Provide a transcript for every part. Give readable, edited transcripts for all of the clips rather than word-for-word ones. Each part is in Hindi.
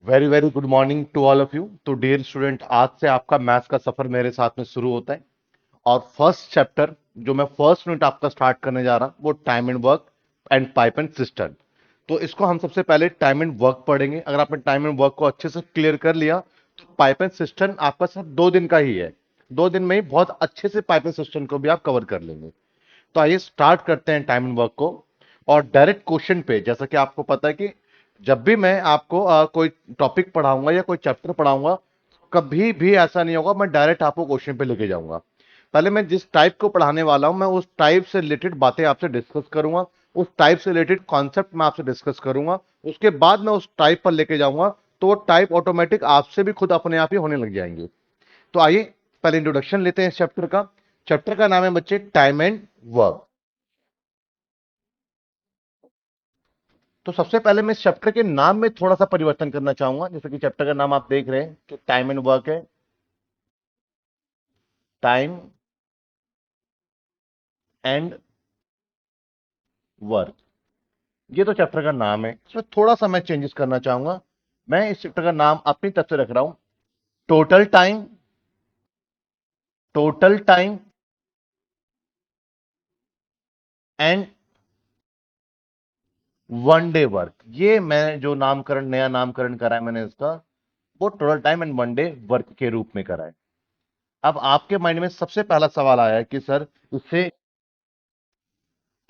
Very very good morning to all of you. तो डियर स्टूडेंट, आज से आपका मैथ्स का सफर मेरे साथ में शुरू होता है। और फर्स्ट चैप्टर जो मैं फर्स्ट यूनिट आपका स्टार्ट करने जा रहा हूं वो time and work and pipe and system. तो इसको हम सबसे पहले टाइम एंड वर्क पढ़ेंगे। अगर आपने टाइम एंड वर्क को अच्छे से क्लियर कर लिया तो पाइप एंड सिस्टम आपका सिर्फ 2 दिन का ही है। 2 दिन में ही बहुत अच्छे से पाइप एंड सिस्टम को भी आप कवर कर लेंगे। तो आइए स्टार्ट करते हैं टाइम एंड वर्क को। और डायरेक्ट क्वेश्चन पे, जैसा कि आपको पता है कि जब भी मैं आपको कोई टॉपिक पढ़ाऊंगा या कोई चैप्टर पढ़ाऊंगा, कभी भी ऐसा नहीं होगा मैं डायरेक्ट आपको क्वेश्चन पे लेके जाऊंगा। पहले मैं जिस टाइप को पढ़ाने वाला हूं मैं उस टाइप से रिलेटेड बातें आपसे डिस्कस करूंगा, उस टाइप से रिलेटेड कॉन्सेप्ट मैं आपसे डिस्कस करूंगा। उसके बाद मैं उस टाइप पर लेके जाऊंगा तो वो टाइप ऑटोमेटिक आपसे भी खुद अपने आप ही होने लग जाएंगे। तो आइए पहले इंट्रोडक्शन लेते हैं इस चैप्टर का। चैप्टर का नाम है बच्चे टाइम एंड वर्क। तो सबसे पहले मैं इस चैप्टर के नाम में थोड़ा सा परिवर्तन करना चाहूंगा। जैसे कि चैप्टर का नाम आप देख रहे हैं कि टाइम एंड वर्क है। टाइम एंड वर्क, ये तो चैप्टर का नाम है। इसमें थोड़ा सा मैं चेंजेस करना चाहूंगा। मैं इस चैप्टर का नाम अपनी तरफ से रख रहा हूं total time, total time and one day work. ये मैं जो नामकरण, नया नामकरण करा है मैंने इसका, वो total time and one day work के रूप में करा है। अब आपके माइंड में सबसे पहला सवाल आया है कि सर इससे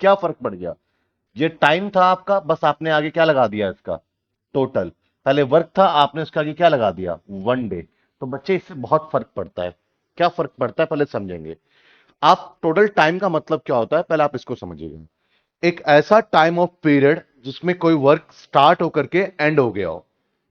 क्या फर्क पड़ गया। ये टाइम था आपका, बस आपने आगे क्या लगा दिया इसका, टोटल। पहले वर्क था, आपने इसके आगे क्या लगा दिया, वन डे। तो बच्चे इससे बहुत फर्क पड़ता है। क्या फर्क पड़ता है पहले समझेंगे। आप टोटल टाइम का मतलब क्या होता है पहले आप इसको समझिएगा। एक ऐसा टाइम ऑफ पीरियड जिसमें कोई वर्क स्टार्ट होकर के एंड हो गया हो।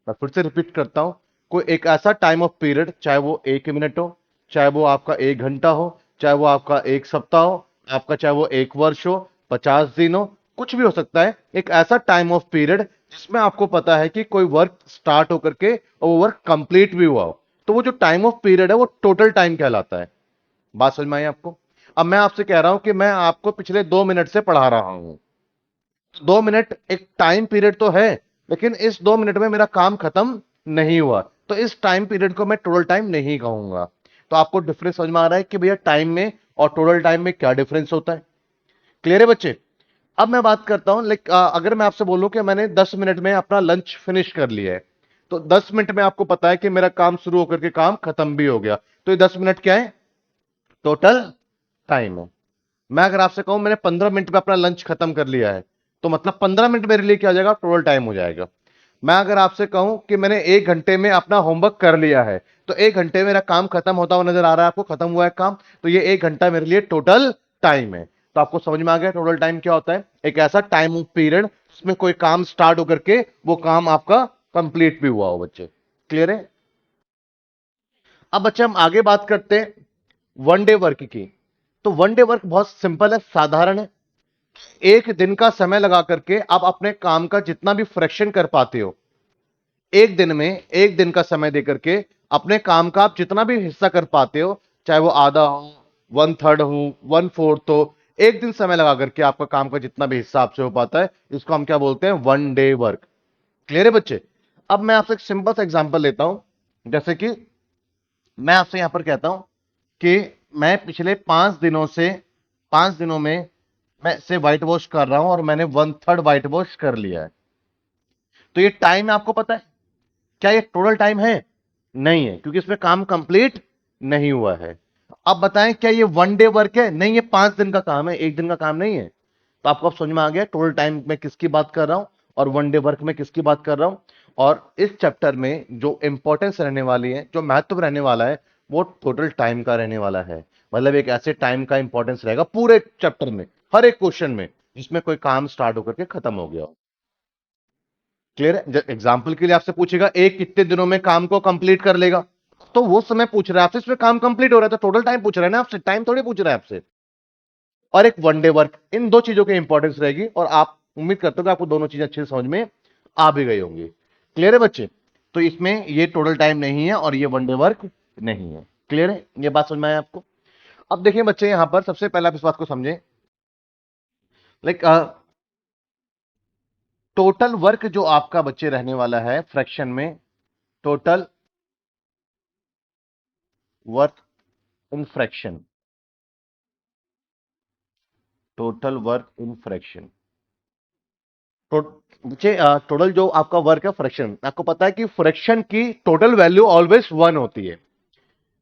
मैं फिर से रिपीट करता हूं, कोई एक ऐसा टाइम ऑफ पीरियड, चाहे वो 1 मिनट हो, चाहे वो आपका 1 घंटा हो, चाहे वो आपका 1 सप्ताह हो, आपका चाहे वो 1 वर्ष हो, 50 दिन हो, कुछ भी हो सकता है। एक ऐसा टाइम ऑफ पीरियड जिसमें आपको पता है कि कोई वर्क स्टार्ट होकर के और वो वर्क कंप्लीट भी हुआ हो, तो वो जो टाइम ऑफ पीरियड है वो टोटल टाइम कहलाता है। बात समझ में आई आपको। अब मैं आपसे कह रहा हूं कि मैं आपको पिछले 2 मिनट से पढ़ा रहा हूं। 2 मिनट एक टाइम पीरियड तो है, लेकिन इस 2 मिनट में मेरा काम खत्म नहीं हुआ, तो इस टाइम पीरियड को मैं टोटल टाइम नहीं कहूंगा। तो आपको डिफरेंस समझ में आ रहा है कि भैया टाइम में और टोटल टाइम में क्या डिफरेंस होता है। क्लियर है बच्चे। अब मैं बात करता हूं, लाइक अगर मैं आपसे बोलूं कि मैंने 10 मिनट में अपना लंच फिनिश कर लिया है, तो 10 मिनट में आपको पता है कि मेरा काम शुरू होकर के काम खत्म भी हो गया, तो ये 10 मिनट क्या है, टोटल टाइम है। मैं अगर आपसे कहूं मैंने 15 मिनट में अपना लंच खत्म कर लिया है, तो मतलब 15 मिनट मेरे लिए क्या हो जाएगा, टोटल टाइम हो जाएगा। मैं अगर आपसे कहूं कि मैंने 1 घंटे में अपना होमवर्क कर लिया है, तो 1 घंटे मेरा काम खत्म होता हुआ नजर आ रहा है आपको, खत्म हुआ है काम, तो ये 1 घंटा मेरे लिए टोटल टाइम है। तो आपको समझ में आ गया टोटल टाइम क्या होता है। एक ऐसा टाइम पीरियड जिसमें कोई काम स्टार्ट होकर के वो काम आपका कंप्लीट भी हुआ हो। बच्चे क्लियर है। अब बच्चे हम आगे बात करते हैं वन डे वर्क की। तो वन डे वर्क बहुत सिंपल है, साधारण है। एक दिन का समय लगा करके आप अपने काम का जितना भी फ्रैक्शन कर पाते हो, एक दिन में एक दिन का समय देकर के अपने काम का आप जितना भी हिस्सा कर पाते हो, चाहे वो आधा हो, 1/3 हो, 1/4 हो, एक दिन समय लगा करके आपका काम का जितना भी हिस्सा आपसे हो पाता है, इसको हम क्या बोलते हैं, वन डे वर्क। क्लियर है बच्चे। अब मैं आपसे एक सिंपल सा एग्जांपल लेता हूं। जैसे कि मैं आपसे यहां पर कहता हूं कि मैं पिछले 5 दिनों में मैं से व्हाइट वॉश कर रहा हूं और मैंने 1/3 व्हाइट वॉश कर लिया है। तो ये टाइम आपको पता है, क्या ये टोटल टाइम है, नहीं है, क्योंकि इसमें काम कंप्लीट नहीं हुआ है। अब बताएं क्या ये वन डे वर्क है, नहीं, ये 5 दिन का काम है, एक दिन का काम नहीं है। तो आपको अब समझ में आ गया टोटल टाइम में किसकी बात कर रहा हूं और वन डे वर्क में किसकी बात कर रहा हूं। और इस चैप्टर में जो इंपॉर्टेंस रहने वाली है, जो महत्व रहने वाला है, वो टोटल टाइम का रहने वाला है। मतलब एक ऐसे टाइम का इंपॉर्टेंस रहेगा पूरे चैप्टर में, हर एक क्वेश्चन में, जिसमें कोई काम स्टार्ट होकर के खत्म हो गया हो। क्लियर है। एग्जाम्पल के लिए आपसे पूछेगा एक कितने दिनों में काम को कंप्लीट कर लेगा, तो वो समय पूछ रहा है आपसे, इसमें काम कंप्लीट हो रहा है, तो टोटल टाइम पूछ रहा है ना आपसे, टाइम थोड़ी पूछ रहा है आपसे। और एक वन डे वर्क, इन दो चीजों की इंपॉर्टेंस रहेगी, और आप उम्मीद करते हो कि आपको दोनों चीजें अच्छे से समझ में आ भी गई होंगी। क्लियर है बच्चे। तो इसमें ये टोटल टाइम नहीं है और ये वन डे वर्क नहीं है। क्लियर है, ये बात समझ में आया आपको। अब देखिए बच्चे, यहां पर सबसे पहले आप इस बात को समझें, लाइक टोटल वर्क जो आपका बच्चे रहने वाला है फ्रैक्शन में, total work in fraction, total work in fraction. बच्चे टोटल जो आपका वर्क है फ्रैक्शन, आपको पता है कि फ्रैक्शन की टोटल वैल्यू ऑलवेज वन होती है।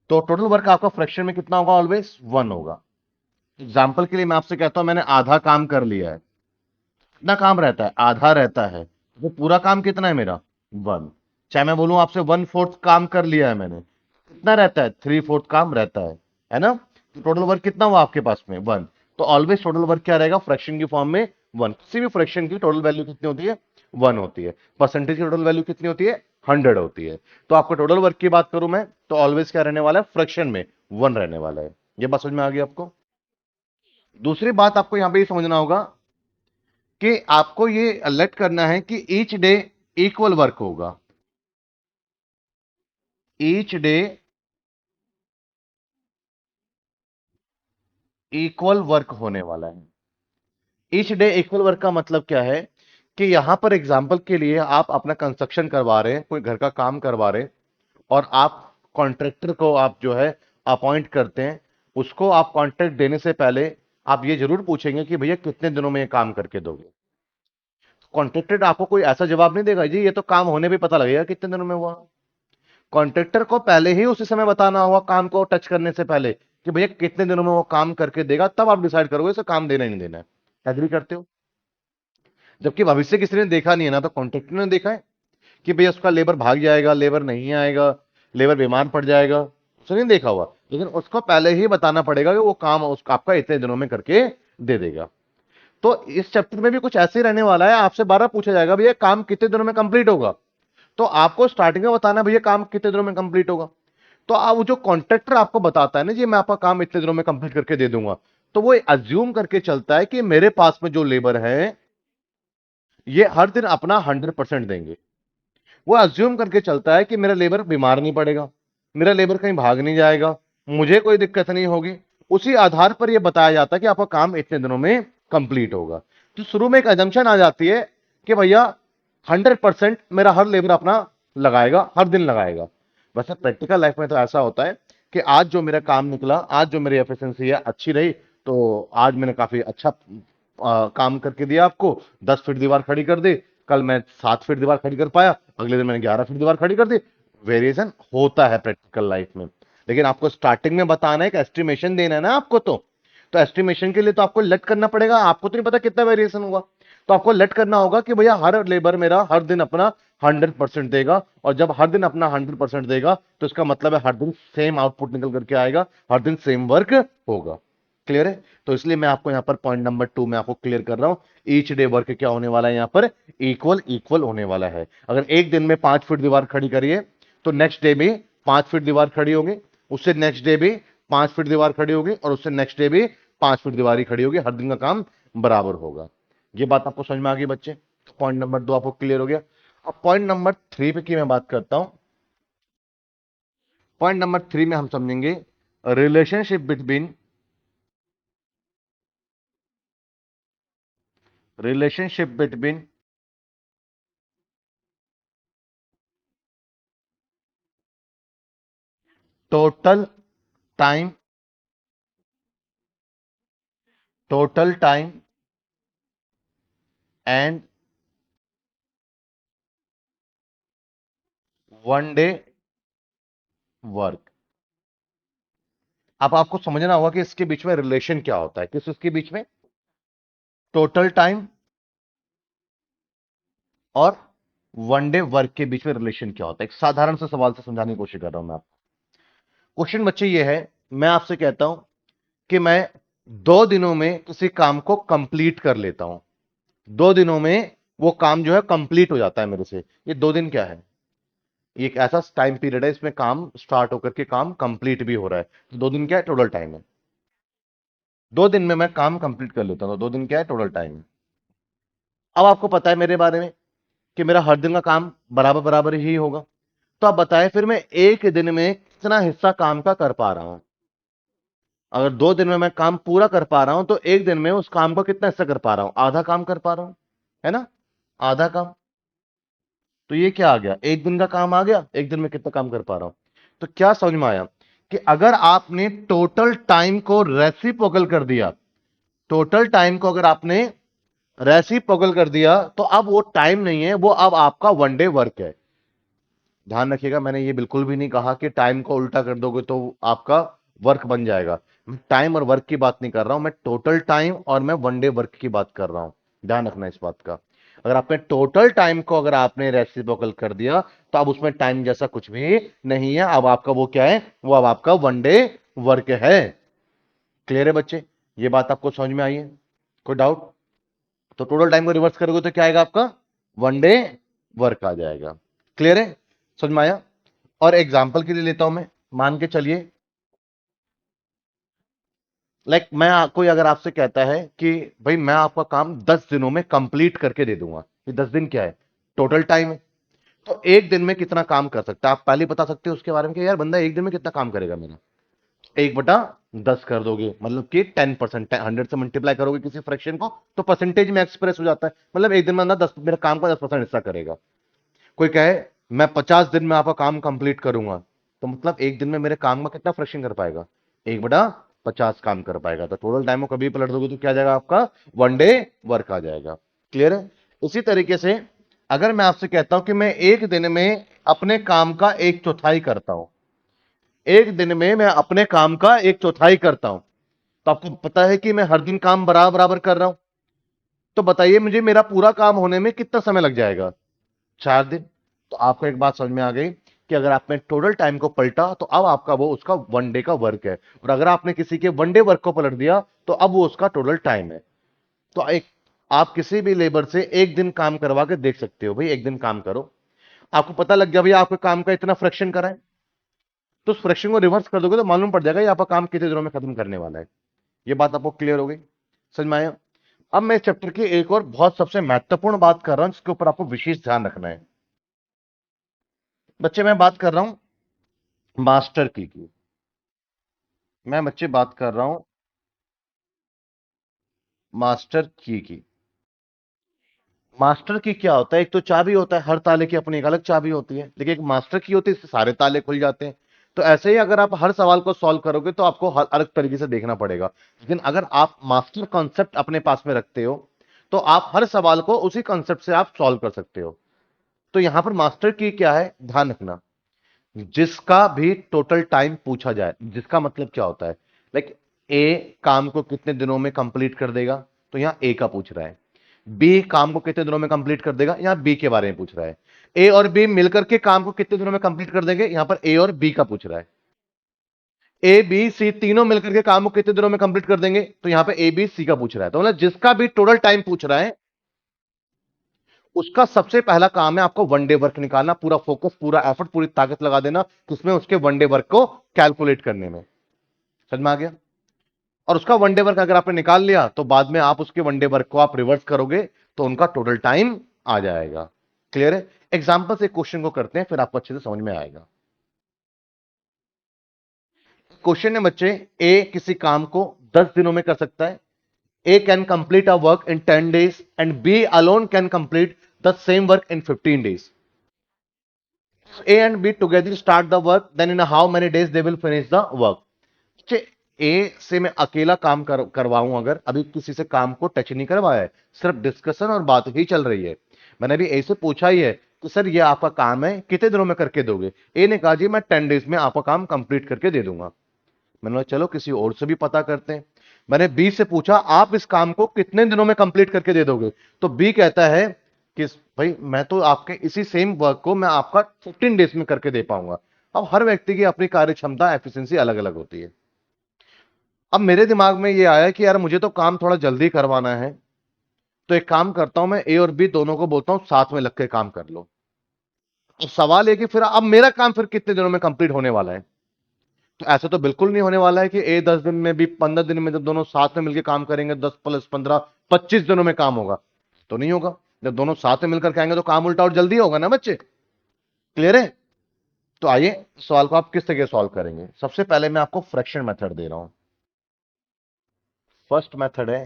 तो टोटल वर्क आपका फ्रैक्शन में कितना होगा? ऑलवेज वन होगा। एग्जाम्पल के लिए मैं आपसे कहता हूं मैंने आधा काम कर लिया है। कितना काम रहता है? आधा रहता है। तो पूरा काम कितना है मेरा? वन। चाहे मैं बोलूं आपसे वन फोर्थ काम कर लिया है मैंने, कितना रहता है? थ्री फोर्थ काम रहता है ना? तो टोटल वर्क कितना हुआ आपके पास में? वन। तो ऑलवेज टोटल वर्क क्या रहेगा? फ्रैक्शन की फॉर्म में वन। किसी भी फ्रैक्शन की टोटल वैल्यू कितनी होती है? वन होती है। परसेंटेज की टोटल वैल्यू कितनी होती है? हंड्रेड होती है। तो आपको टोटल वर्क की बात करूं मैं, तो ऑलवेज क्या रहने वाला है? फ्रैक्शन में वन रहने वाला है। ये बात समझ में आ गई आपको? दूसरी बात आपको यहां पे ये समझना होगा कि आपको ये अलर्ट करना है कि ईच डे इक्वल वर्क होगा। ईच डे इक्वल वर्क होने वाला है। ईच डे इक्वल वर्क का मतलब क्या है कि यहां पर एग्जांपल के लिए आप अपना कंस्ट्रक्शन करवा रहे हैं, कोई घर का काम करवा रहे हैं, और आप कॉन्ट्रैक्टर को आप जो है अपॉइंट करते हैं। उसको आप कॉन्ट्रैक्ट देने से पहले आप ये जरूर पूछेंगे कि भैया कितने दिनों में ये काम करके दोगे। कॉन्ट्रैक्टर आपको कोई ऐसा जवाब नहीं देगा जी ये तो काम होने पे पता लगेगा कितने दिनों में हुआ। कॉन्ट्रैक्टर को पहले ही उसी समय बताना होगा, काम को टच करने से पहले, कि भैया कितने दिनों में वो काम करके देगा, तब आप डिसाइड करोगे इसे काम देना ही नहीं देना है। एग्री करते हो? जबकि भविष्य किसी ने देखा नहीं है ना, तो कॉन्ट्रैक्टर ने देखा है कि भैया उसका लेबर भाग जाएगा, लेबर नहीं आएगा, लेबर बीमार पड़ जाएगा, उसने नहीं देखा हुआ। लेकिन उसको पहले ही बताना पड़ेगा कि वो काम उसका आपका इतने दिनों में करके दे देगा। तो इस चैप्टर में भी कुछ ऐसे ही रहने वाला है। आपसे 12 पूछा जाएगा भैया काम कितने दिनों में कंप्लीट होगा, तो आपको स्टार्टिंग में बताना भैया काम कितने दिनों में कंप्लीट होगा। तो अब जो कॉन्ट्रैक्टर आपको बताता है ना जी मैं आपका काम इतने दिनों में कंप्लीट करके दे दूंगा, तो वो अज्यूम करके चलता है कि मेरे पास में जो लेबर है ये हर दिन अपना 100% देंगे। वो अज्यूम करके चलता है कि मेरा लेबर बीमार नहीं पड़ेगा, मेरा लेबर कहीं भाग नहीं जाएगा, मुझे कोई दिक्कत नहीं होगी। उसी आधार पर यह बताया जाता है कि आपका काम इतने दिनों में कंप्लीट होगा। तो शुरू में एक अजम्पशन आ जाती है कि भैया 100% मेरा हर लेबर अपना लगाएगा, हर दिन लगाएगा। वैसे प्रैक्टिकल लाइफ में तो ऐसा होता है कि आज जो मेरा काम निकला, आज जो मेरी एफिशिएंसी है अच्छी रही, तो आज मैंने काफी अच्छा काम करके दिया आपको, 10 फीट दीवार खड़ी कर दी। कल मैं 7 फीट दीवार खड़ी कर पाया, अगले दिन मैंने 11 फीट दीवार खड़ी कर दी। वेरिएशन होता है प्रैक्टिकल लाइफ में। लेकिन आपको स्टार्टिंग में बताना है, एक एस्टिमेशन देना है ना आपको, तो एस्टिमेशन के लिए तो आपको लेट करना पड़ेगा। आपको तो नहीं पता कितना वेरिएशन होगा, तो आपको लेट करना होगा कि भैया हर लेबर मेरा हर दिन अपना 100% देगा। और जब हर दिन अपना 100% देगा तो इसका मतलब है हर दिन सेम आउटपुट निकल करके आएगा, हर दिन सेम वर्क होगा। क्लियर है? तो इसलिए मैं आपको यहां पर पॉइंट नंबर 2 में आपको क्लियर कर रहा हूं। ईच डे वर्क क्या होने वाला है यहां पर? इक्वल इक्वल होने वाला है। अगर एक दिन में 5 फीट दीवार खड़ी करिए तो नेक्स्ट डे में 5 फीट दीवार खड़ी होगी, उससे नेक्स्ट डे भी 5 फीट दीवार खड़ी होगी, और उससे नेक्स्ट डे भी 5 फीट दीवार ही खड़ी होगी। हर दिन का काम बराबर होगा। ये बात आपको समझ में आ गई बच्चे? तो पॉइंट नंबर 2 आपको क्लियर हो गया। अब पॉइंट नंबर 3 पे की मैं बात करता हूं। पॉइंट नंबर 3 में हम समझेंगे relationship between, relationship between total time, total time and one day work. अब आपको समझना होगा कि इसके बीच में रिलेशन क्या होता है। किस उसके बीच में? टोटल टाइम और वन डे वर्क के बीच में रिलेशन क्या होता है। एक साधारण से सवाल से समझाने की कोशिश कर रहा हूं मैं आपको। क्वेश्चन बच्चे ये है, मैं आपसे कहता हूं कि मैं 2 दिनों में किसी काम को कंप्लीट कर लेता हूं। 2 दिनों में वो काम जो है कंप्लीट हो जाता है मेरे से। ये 2 दिन क्या है? ये एक ऐसा टाइम पीरियड है, इसमें काम स्टार्ट होकर के काम कंप्लीट भी हो रहा है। तो 2 दिन क्या है? टोटल टाइम है। 2 दिन में मैं काम कंप्लीट कर लेता हूं, तो 2 दिन क्या है? टोटल टाइम है। अब आपको पता है मेरे बारे में कि मेरा हर दिन का काम बराबर बराबर ही होगा। तो आप बताएं फिर मैं एक दिन में कितना हिस्सा काम का कर पा रहा हूं। अगर 2 दिन में मैं काम पूरा कर पा रहा हूं तो एक दिन में उस काम को कितना हिस्सा कर पा रहा हूं? आधा काम कर पा रहा हूं, है ना? आधा काम। तो ये क्या आ गया, एक दिन का काम आ गया, एक दिन में कितना काम कर पा रहा हूं। तो क्या समझ में आया कि अगर आपने टोटल टाइम को रेसिप्रोकल कर दिया, टोटल टाइम को अगर आपने रेसिप्रोकल कर दिया, तो अब वो टाइम नहीं है, वो अब आपका वन डे वर्क है। ध्यान रखिएगा, मैंने ये बिल्कुल भी नहीं कहा कि टाइम को उल्टा कर दोगे तो आपका वर्क बन जाएगा। मैं टाइम और वर्क की बात नहीं कर रहा हूं, मैं टोटल टाइम और मैं वन डे वर्क की बात कर रहा हूं। ध्यान रखना इस बात का। अगर आपने टोटल टाइम को अगर आपने रेसिप्रोकल कर दिया, तो अब उसमें टाइम जैसा कुछ भी नहीं है, अब आपका वो क्या है, वो अब आपका वन डे वर्क है। क्लियर है बच्चे, ये बात आपको समझ में आई है? कोई डाउट? तो टोटल टाइम को रिवर्स करोगे तो क्या आएगा आपका, वन डे वर्क आ जाएगा। क्लियर है, समझ में आया? और एग्जाम्पल के लिए लेता हूं मैं, मान के चलिए मैं कोई अगर आपसे कहता है कि भाई मैं आपका काम 10 दिनों में कंप्लीट करके दे दूंगा, ये 10 दिन क्या है, टोटल टाइम है। तो एक दिन में कितना काम कर सकता है, आप पहले बता सकते हो उसके बारे में कि यार बंदा एक दिन में कितना काम करेगा मेरा। 1/10 कर दोगे, मतलब कि 10%, 100 से मल्टीप्लाई करोगे किसी फ्रैक्शन को तो परसेंटेज में एक्सप्रेस हो जाता है, मतलब एक दिन में बंदा 10 मेरे काम का 10% हिस्सा करेगा। कोई कहे मैं 50 दिन में आपका काम कंप्लीट करूंगा, तो मतलब एक दिन में मेरे काम का कितना फ्रैक्शन कर पाएगा, 1/50 काम कर पाएगा। तो टोटल टाइम को कभी पलट दोगे तो क्या आ जाएगा आपका, वन डे वर्क आ जाएगा। क्लियर है? उसी तरीके से अगर मैं आपसे कहता हूं कि मैं एक दिन में अपने काम का एक चौथाई करता हूं, एक दिन में मैं अपने काम का एक चौथाई करता हूं, तो आपको पता है कि मैं हर दिन काम बराबर बराबर कर रहा हूं। तो बताइए मुझे मेरा पूरा काम होने में कितना समय लग जाएगा, 4 दिन। तो आपको एक बात समझ में आ गई कि अगर आपने टोटल टाइम को पलटा तो अब आपका वो उसका वन डे का वर्क है, और अगर आपने किसी के वन डे वर्क को पलट दिया तो अब वो उसका टोटल टाइम है। तो एक आप किसी भी लेबर से एक दिन काम करवा के देख सकते हो, भाई एक दिन काम करो, आपको पता लग गया भाई आपके काम का इतना फ्रैक्शन करा है, तो उस फ्रैक्शन को रिवर्स कर दोगे तो मालूम पड़ जाएगा ये आपका काम कितने दिनों में खत्म करने वाला है। ये बात आपको क्लियर हो गई, समझ में आया? अब मैं इस चैप्टर की एक और बहुत सबसे महत्वपूर्ण बात कर रहा हूं जिसके ऊपर आपको विशेष ध्यान रखना है। बच्चे मैं बात कर रहा हूं मास्टर की मैं बच्चे बात कर रहा हूं मास्टर की। मास्टर की क्या होता है, एक तो चाबी होता है, हर ताले की अपनी एक अलग चाबी होती है, लेकिन एक मास्टर की होती है, इससे सारे ताले खुल जाते हैं। तो ऐसे ही अगर आप हर सवाल को सॉल्व करोगे तो आपको हर अलग तरीके से देखना पड़ेगा, लेकिन अगर आप मास्टर कॉन्सेप्ट अपने पास में रखते हो तो आप हर सवाल को उसी कॉन्सेप्ट से आप सॉल्व कर सकते हो। तो यहां पर मास्टर की क्या है, ध्यान रखना, जिसका भी टोटल टाइम पूछा जाए, जिसका मतलब क्या होता है, लाइक ए काम को कितने दिनों में कंप्लीट कर देगा, तो यहां ए का पूछ रहा है। बी काम को कितने दिनों में कंप्लीट कर देगा, यहां बी के बारे में पूछ रहा है। ए और बी मिलकर के काम को कितने दिनों में कंप्लीट कर देंगे, यहां पर ए और बी का पूछ रहा है। ए बी सी तीनों मिलकर के काम को कितने दिनों में कंप्लीट कर देंगे, तो यहां पर ए बी सी का पूछ रहा है। तो मतलब जिसका भी टोटल टाइम पूछ रहा है उसका सबसे पहला काम है आपको वनडे वर्क निकालना, पूरा फोकस, पूरा एफर्ट, पूरी ताकत लगा देना किसमें, उसके वनडे वर्क को कैलकुलेट करने में। समझ में आ गया? और उसका वनडे वर्क अगर आपने निकाल लिया तो बाद में आप उसके वनडे वर्क को आप रिवर्स करोगे तो उनका टोटल टाइम आ जाएगा। क्लियर है? एग्जांपल से क्वेश्चन को करते हैं फिर आपको अच्छे से समझ में आएगा। क्वेश्चन है बच्चे, ए किसी काम को 10 दिनों में कर सकता है, A can complete a work in 10 days and B alone can complete the same work in 15 days। A and B together start the work, then in how many days they will finish the work। ए से मैं अकेला काम करवाऊं, अगर अभी किसी से काम को टच नहीं करवाया है, सिर्फ डिस्कशन और बात ही चल रही है, मैंने अभी ए से पूछा ही है कि सर ये आपका काम है कितने दिनों में करके दोगे, ए ने कहा जी मैं 10 days में आपका काम कंप्लीट करके दे दूंगा। मैंने बोला चलो किसी और से भी पता करते हैं। मैंने बी से पूछा आप इस काम को कितने दिनों में कंप्लीट करके दे दोगे, तो बी कहता है कि भाई मैं तो आपके इसी सेम वर्क को मैं आपका 15 days में करके दे पाऊंगा। अब हर व्यक्ति की अपनी कार्य क्षमता एफिशिएंसी अलग अलग होती है। अब मेरे दिमाग में ये आया कि यार मुझे तो काम थोड़ा जल्दी करवाना है, तो एक काम करता हूं मैं ए और बी दोनों को बोलता हूं साथ में लग के काम कर लो। अब सवाल है कि फिर अब मेरा काम फिर कितने दिनों में कंप्लीट होने वाला है, तो ऐसा तो बिल्कुल नहीं होने वाला है कि ए 10 दिन में भी 15 दिन में जब दोनों साथ में मिलकर काम करेंगे 10 + 15 25 दिनों में काम होगा, तो नहीं होगा। जब दोनों साथ में मिलकर खाएंगे तो काम उल्टा और जल्दी होगा ना बच्चे। क्लियर है? तो आइए सवाल को आप किस तरीके सॉल्व करेंगे। सबसे पहले मैं आपको फ्रैक्शन मेथड दे रहा हूं। फर्स्ट मेथड है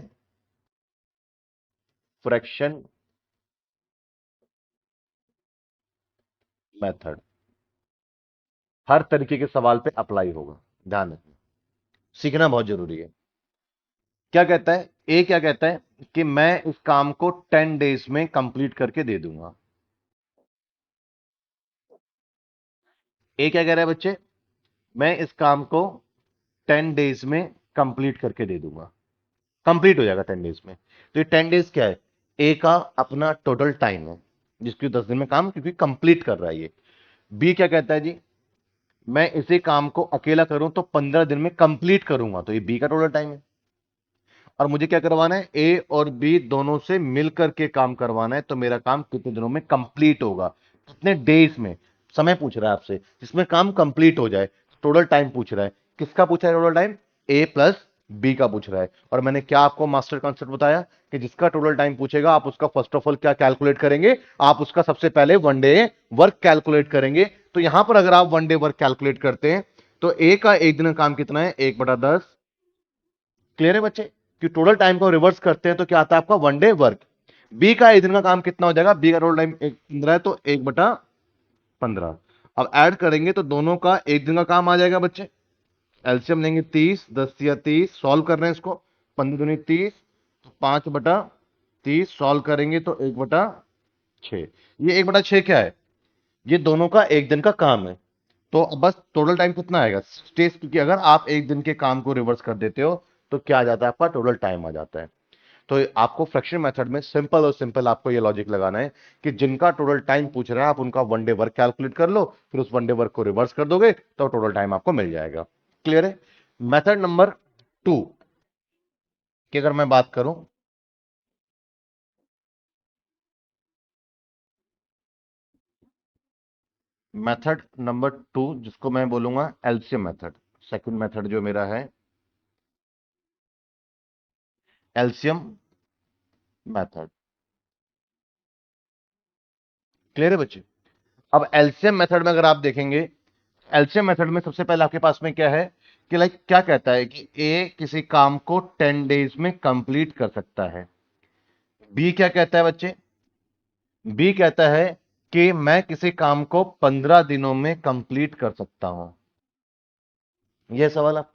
फ्रैक्शन मेथड हर तरीके के सवाल पे अप्लाई होगा, ध्यान रखना, सीखना बहुत जरूरी है। क्या कहता है ए, क्या कहता है कि मैं इस काम को 10 डेज में कंप्लीट करके दे दूंगा। ए क्या कह रहा है बच्चे, मैं इस काम को 10 डेज में कंप्लीट करके दे दूंगा, कंप्लीट हो जाएगा 10 डेज में। तो ये 10 डेज क्या है, ए का अपना टोटल टाइम है जिसकी 10 दिन में काम क्योंकि कंप्लीट कर रहा है ये। बी क्या कहता है जी, मैं इसी काम को अकेला करूं तो 15 दिन में कंप्लीट करूंगा, तो ये बी का टोटल टाइम है। और मुझे क्या करवाना है, ए और बी दोनों से मिलकर के काम करवाना है, तो मेरा काम कितने दिनों में कंप्लीट होगा, कितने डेज में, समय पूछ रहा है आपसे जिसमें काम कंप्लीट हो जाए। टोटल टाइम पूछ रहा है, किसका पूछा है टोटल टाइम, ए प्लस बी का पूछ रहा है। और मैंने क्या आपको मास्टर कॉन्सेप्ट बताया कि जिसका टोटल टाइम पूछेगा आप उसका फर्स्ट ऑफ ऑल क्या कैलकुलेट करेंगे, आप उसका सबसे पहले वन डे वर्क कैलकुलेट करेंगे। तो यहां पर अगर आप वन डे वर्क कैलकुलेट करते हैं तो ए का एक दिन का काम कितना है, 1/10। क्लियर है बच्चे, कि टोटल टाइम को रिवर्स करते हैं तो क्या आता है आपका, वन डे वर्क। बी का एक दिन का काम कितना हो जाएगा, बी का टोटल टाइम 15 है तो 1/15। अब ऐड करेंगे तो दोनों का एक दिन का काम आ जाएगा बच्चे। एलसीएम लेंगे 30, 10 या 30, सॉल्व कर रहे हैं इसको, 15 दूनी 30, तो 5/30 सॉल्व करेंगे तो 1/6। ये 1/6 क्या है, ये दोनों का एक दिन का काम है। तो अब बस टोटल टाइम कितना आएगा 6 days, क्योंकि अगर आप एक दिन के काम को रिवर्स कर देते हो तो क्या आ जाता है आपका टोटल टाइम आ जाता है। तो आपको फ्रैक्शन मेथड में सिंपल और सिंपल आपको ये लॉजिक लगाना है कि जिनका टोटल टाइम पूछ रहा है आप उनका वन डे वर्क कैलकुलेट कर लो, फिर उस वन डे वर्क को रिवर्स कर दोगे तो टोटल टाइम आपको मिल जाएगा। क्लियर है। मेथड नंबर 2 की अगर मैं बात करूं, मेथड नंबर 2 जिसको मैं बोलूंगा एलसीएम मेथड, सेकंड मेथड जो मेरा है एलसीएम मेथड। क्लियर है बच्चे। अब एलसीएम मेथड में अगर आप देखेंगे, एलसीएम मेथड में सबसे पहले आपके पास में क्या है कि लाइक क्या कहता है कि ए किसी काम को 10 डेज में कंप्लीट कर सकता है। बी क्या कहता है बच्चे, बी कहता है कि मैं किसी काम को 15 दिनों में कंप्लीट कर सकता हूं। यह सवाल आप,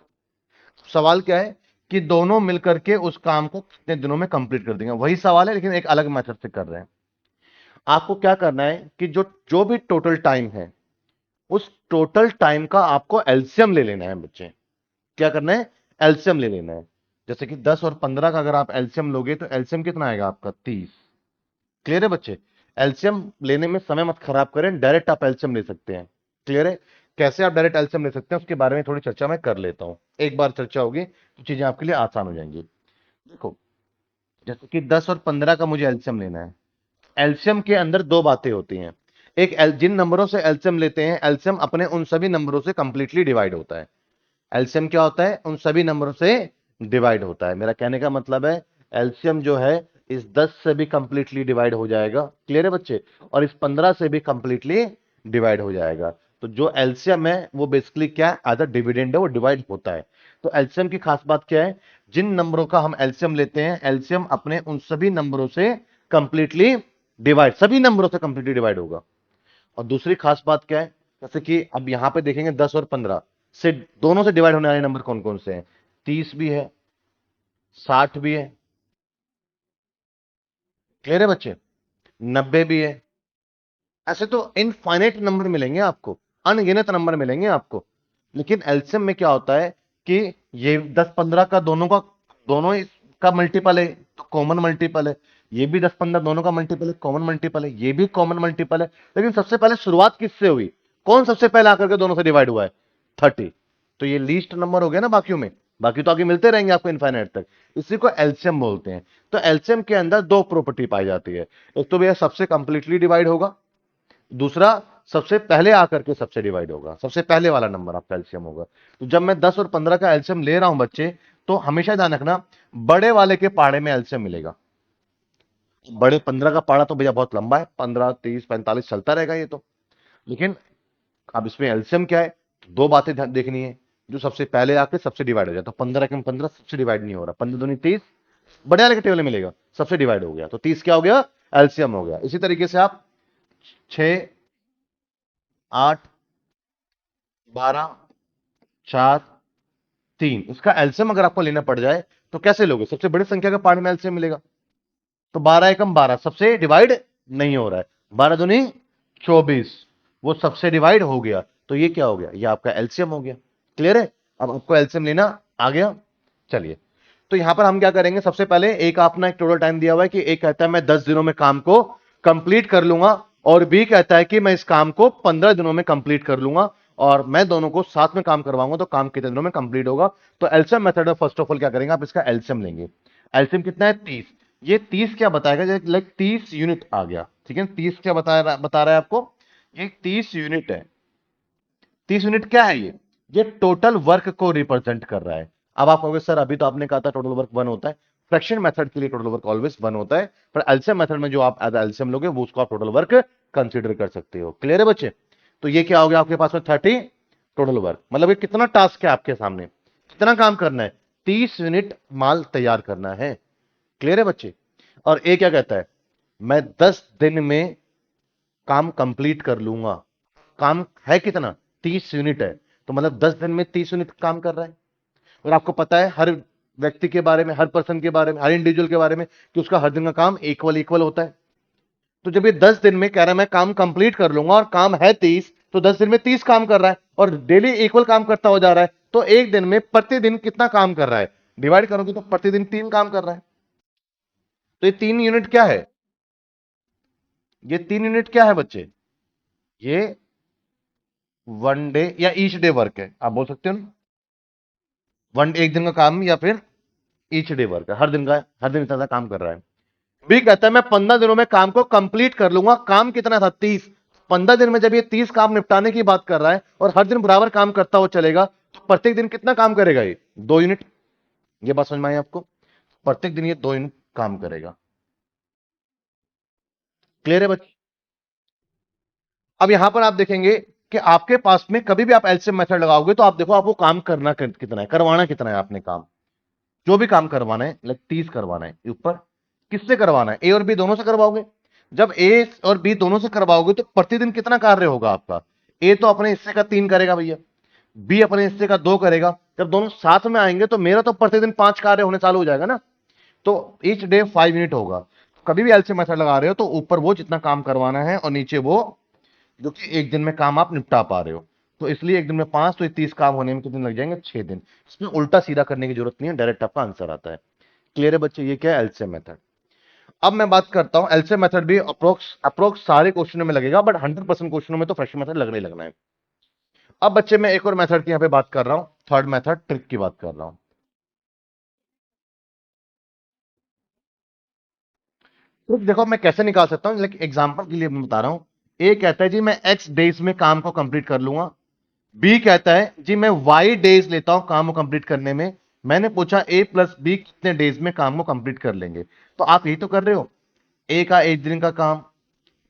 सवाल क्या है कि दोनों मिलकर के उस काम को कितने दिनों में कंप्लीट कर देंगे, वही सवाल है लेकिन एक अलग मेथड से कर रहे हैं। आपको क्या करना है कि जो जो भी टोटल टाइम है उस टोटल टाइम का आपको एलसीएम ले लेना है बच्चे। क्या करना है, एलसीएम ले लेना है। जैसे कि 10 और 15 का अगर आप एलसीएम लोगे तो एलसीएम कितना आएगा आपका 30। क्लियर है बच्चे। एलसीएम लेने में समय मत खराब करें, डायरेक्ट आप एलसीएम ले सकते हैं। क्लियर है। कैसे आप डायरेक्ट एलसीएम ले सकते हैं उसके बारे में थोड़ी चर्चा मैं कर लेता हूं, एक बार चर्चा होगी तो चीजें आपके लिए आसान हो जाएंगी। देखो, जैसे कि 10 और 15 का मुझे एलसीएम लेना है। एलसीएम के अंदर दो बातें होती हैं। एक जिन नंबरों से एलसीएम लेते हैं, एलसीएम अपने उन सभी नंबरों से कंप्लीटली डिवाइड होता है। एलसीएम क्या होता है, उन सभी नंबरों से डिवाइड होता है। मेरा कहने का मतलब है एलसीएम जो है इस 10 से भी कंप्लीटली डिवाइड हो जाएगा। क्लियर है बच्चे। और इस 15 से भी कंप्लीटली डिवाइड हो जाएगा। तो जो एलसीएम है वो बेसिकली क्या है, एज अ डिविडेंड है, वो डिवाइड होता है। तो एलसीएम की खास बात क्या है, जिन नंबरों का हम एलसीएम लेते हैं एलसीएम अपने उन सभी नंबरों से कंप्लीटली डिवाइड, सभी नंबरों से कंप्लीटली डिवाइड होगा। और दूसरी खास बात क्या है, जैसे कि अब यहां पे देखेंगे 10 और 15 से दोनों से डिवाइड होने वाले नंबर कौन कौन से हैं, 30 भी है, 60 भी है। क्लियर है बच्चे। 90 भी है। ऐसे तो इनफाइनाइट नंबर मिलेंगे आपको, अनगिनत नंबर मिलेंगे आपको। लेकिन एलसीएम में क्या होता है कि ये 10-15 का दोनों का मल्टीपल है तो कॉमन मल्टीपल है। ये भी 10-15 दोनों का मल्टीपल है, कॉमन मल्टीपल है, ये भी कॉमन मल्टीपल है। लेकिन सबसे पहले शुरुआत किससे हुई, कौन सबसे पहले आकर के दोनों से डिवाइड हुआ है, 30। तो ये लीस्ट नंबर हो गया ना बाकियों में, बाकी तो आगे मिलते रहेंगे आपको इनफाइनाइट तक। इसी को एलसीएम बोलते हैं। तो एलसीएम के अंदर दो प्रॉपर्टी पाई जाती है, एक तो भैया सबसे कंप्लीटली डिवाइड होगा, दूसरा सबसे पहले आकर के सबसे डिवाइड होगा, सबसे पहले वाला नंबर आपका एलसीएम होगा। तो जब मैं 10 और 15 का एलसीएम ले रहा हूं बच्चे, तो हमेशा ध्यान रखना बड़े वाले के पाड़े में एलसीएम मिलेगा। बड़े 15 का पाड़ा तो भैया बहुत लंबा है, 15, 30, 45 चलता रहेगा ये तो। लेकिन अब इसमें एलसीएम क्या है, दो बातें देखनी है, जो सबसे पहले आके सबसे डिवाइड हो जाए। तो 15 के 15 सबसे डिवाइड नहीं हो रहा, 15 दूनी 30, बड़े वाले के टेबल में मिलेगा, सबसे डिवाइड हो गया तो 30 क्या हो गया, एलसीएम हो गया। इसी तरीके से आप 6 8, 12, 4, 3, इसका एलसीएम अगर आपको लेना पड़ जाए तो कैसे लोगे? सबसे बड़ी संख्या का पार्ट में एलसीएम मिलेगा, तो 12 एकम 12 सबसे डिवाइड नहीं हो रहा है, 12 दूनी 24, वो सबसे डिवाइड हो गया, तो ये क्या हो गया? ये आपका एलसीएम हो गया। क्लियर है? अब आपको एलसीएम लेना आ गया। चलिए, तो यहां पर हम क्या करेंगे, सबसे पहले एक आपने एक टोटल टाइम दिया हुआ है कि एक कहता है मैं 10 दिनों में काम को कंप्लीट कर लूंगा, और बी कहता है कि मैं इस काम को 15 दिनों में कंप्लीट कर लूंगा, और मैं दोनों को साथ में काम करवाऊंगा तो काम कितने दिनों में कंप्लीट होगा। तो एलसीएम मेथड में फर्स्ट ऑफ ऑल क्या करेंगे, आप इसका एलसीएम लेंगे। एलसीएम कितना है? 30। ये 30 क्या बताएगा? लाइक 30 यूनिट आ गया, ठीक है। 30 क्या बता रहा है आपको? ये 30 यूनिट है। 30 यूनिट क्या है? ये टोटल वर्क को रिप्रेजेंट कर रहा है। अब आप कहोगे सर अभी तो आपने कहा था टोटल वर्क 1 होता है। फ्रैक्शन मेथड के लिए टोटल वर्क ऑलवेज 1 होता है, पर एलसीएम मेथड में जो आप एज एलसीएम लोगे वो उसको आप टोटल वर्क कंसीडर कर सकते हो। क्लियर है बच्चे? तो ये क्या हो गया आपके पास में 30 टोटल वर्क, मतलब ये कितना टास्क है आपके सामने, कितना काम करना है? 30 यूनिट माल तैयार करना है। क्लियर है बच्चे? और ए क्या कहता है? मैं 10 दिन में काम कंप्लीट कर लूंगा। काम है कितना? 30 यूनिट है, तो मतलब 10 दिन में 30 यूनिट काम कर रहा है। और आपको पता है हर व्यक्ति के बारे में, हर पर्सन के बारे में, हर इंडिविजुअल के बारे में कि उसका हर दिन का काम इक्वल इक्वल होता है। तो जब ये 10 दिन में कह रहा है मैं काम कंप्लीट कर लूंगा और काम है 30, तो 10 दिन में 30 काम कर रहा है और डेली इक्वल काम करता हो जा रहा है, तो एक दिन में प्रतिदिन कितना काम कर रहा है? डिवाइड करोगे तो प्रतिदिन 3 काम कर रहा है। तो ये 3 यूनिट क्या है? ये 3 यूनिट क्या है बच्चे? ये वन डे या ईच डे वर्क है, आप बोल सकते हो ना। वन एक दिन का काम या फिर ईच डे वर्क है, हर दिन का, हर दिन इतना काम कर रहा है। बी कहता है मैं 15 दिनों में काम को कंप्लीट कर लूंगा। काम कितना था? 30। 15 दिन में जब ये 30 काम निपटाने की बात कर रहा है और हर दिन बराबर काम करता हुआ चलेगा, तो प्रत्येक दिन कितना काम करेगा? ये 2 यूनिट। ये बात समझ में आई आपको? प्रत्येक दिन ये 2 यूनिट काम करेगा। क्लियर है बच्चे? अब यहां पर आप देखेंगे कि आपके पास में कभी भी आप एलसीएम मेथड लगाओगे तो आप देखो आपको काम करना कितना है, करवाना कितना है आपने काम। जो भी काम करवाना है, लाइक 30 करवाना है ऊपर, किससे करवाना है? ए और बी दोनों से करवाओगे। जब ए और बी दोनों से करवाओगे तो प्रतिदिन कितना कार्य होगा आपका? ए तो अपने हिस्से का 3 करेगा भैया, बी अपने हिस्से का 2 करेगा। जब दोनों साथ में आएंगे तो मेरा तो प्रतिदिन 5 कार्य होने चालू हो जाएगा ना। तो ईच डे 5 यूनिट होगा। कभी भी एलसीएम मेथड लगा रहे हो तो ऊपर वो जितना काम करवाना है और नीचे वो जो कि एक दिन में काम आप निपटा पा रहे हो। तो इसलिए एक दिन में 5, तो 30 काम होने में कितने लग जाएंगे? 6 दिन। इसमें उल्टा सीधा करने की जरूरत नहीं है, डायरेक्ट आपका आंसर आता है। क्लियर है बच्चे? ये क्या है? LCM method. अब मैं बात करता हूं, एलसीएम मेथड भी अप्रोक्स अप्रोक्स सारे क्वेश्चनों में लगेगा, बट 100% क्वेश्चनों में तो फ्रैक्शन मेथड लगना ही लगना है। अब बच्चे मैं एक और मेथड की यहां पे बात कर रहा हूं, थर्ड मेथड ट्रिक की बात कर रहा हूं। ट्रिक देखो मैं कैसे निकाल सकता हूं, लेकिन एग्जांपल के लिए मैं बता रहा हूं। ए कहता है जी मैं एक्स डेज में काम को कंप्लीट कर लूंगा। बी कहता है जी मैं वाई डेज लेता हूं काम को कंप्लीट करने में। मैंने पूछा ए प्लस बी कितने डेज में काम को कंप्लीट कर लेंगे, तो आप यही तो कर रहे हो। ए का एक दिन का काम,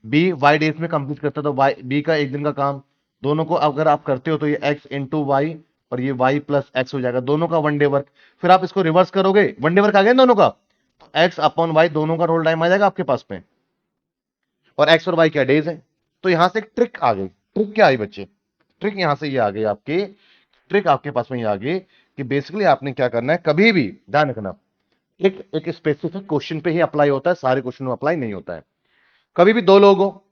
बी वाई डेज में कंप्लीट करता है, तो वाई बी का एक दिन का काम, दोनों को अगर आप करते हो तो ये एक्स इंटू वाई और ये वाई प्लस एक्स हो जाएगा, दोनों का वन डे वर्क। फिर आप इसको रिवर्स करोगे, वन डे वर्क आ गया ना दोनों का, तो एक्स अपॉन वाई दोनों का रोल टाइम आ जाएगा आपके पास में, और एक्स और वाई क्या डेज है। तो यहां से एक ट्रिक आ गई। ट्रिक क्या आई बच्चे? ट्रिक यहां से ये आ गई आपके, ट्रिक आपके पास में ये आ गई कि बेसिकली आपने क्या करना है, कभी भी ध्यान रखना, एक एक स्पेसिफिक क्वेश्चन पे ही अप्लाई होता है, सारे क्वेश्चन में अप्लाई नहीं होता है। कभी भी दो लोग हो,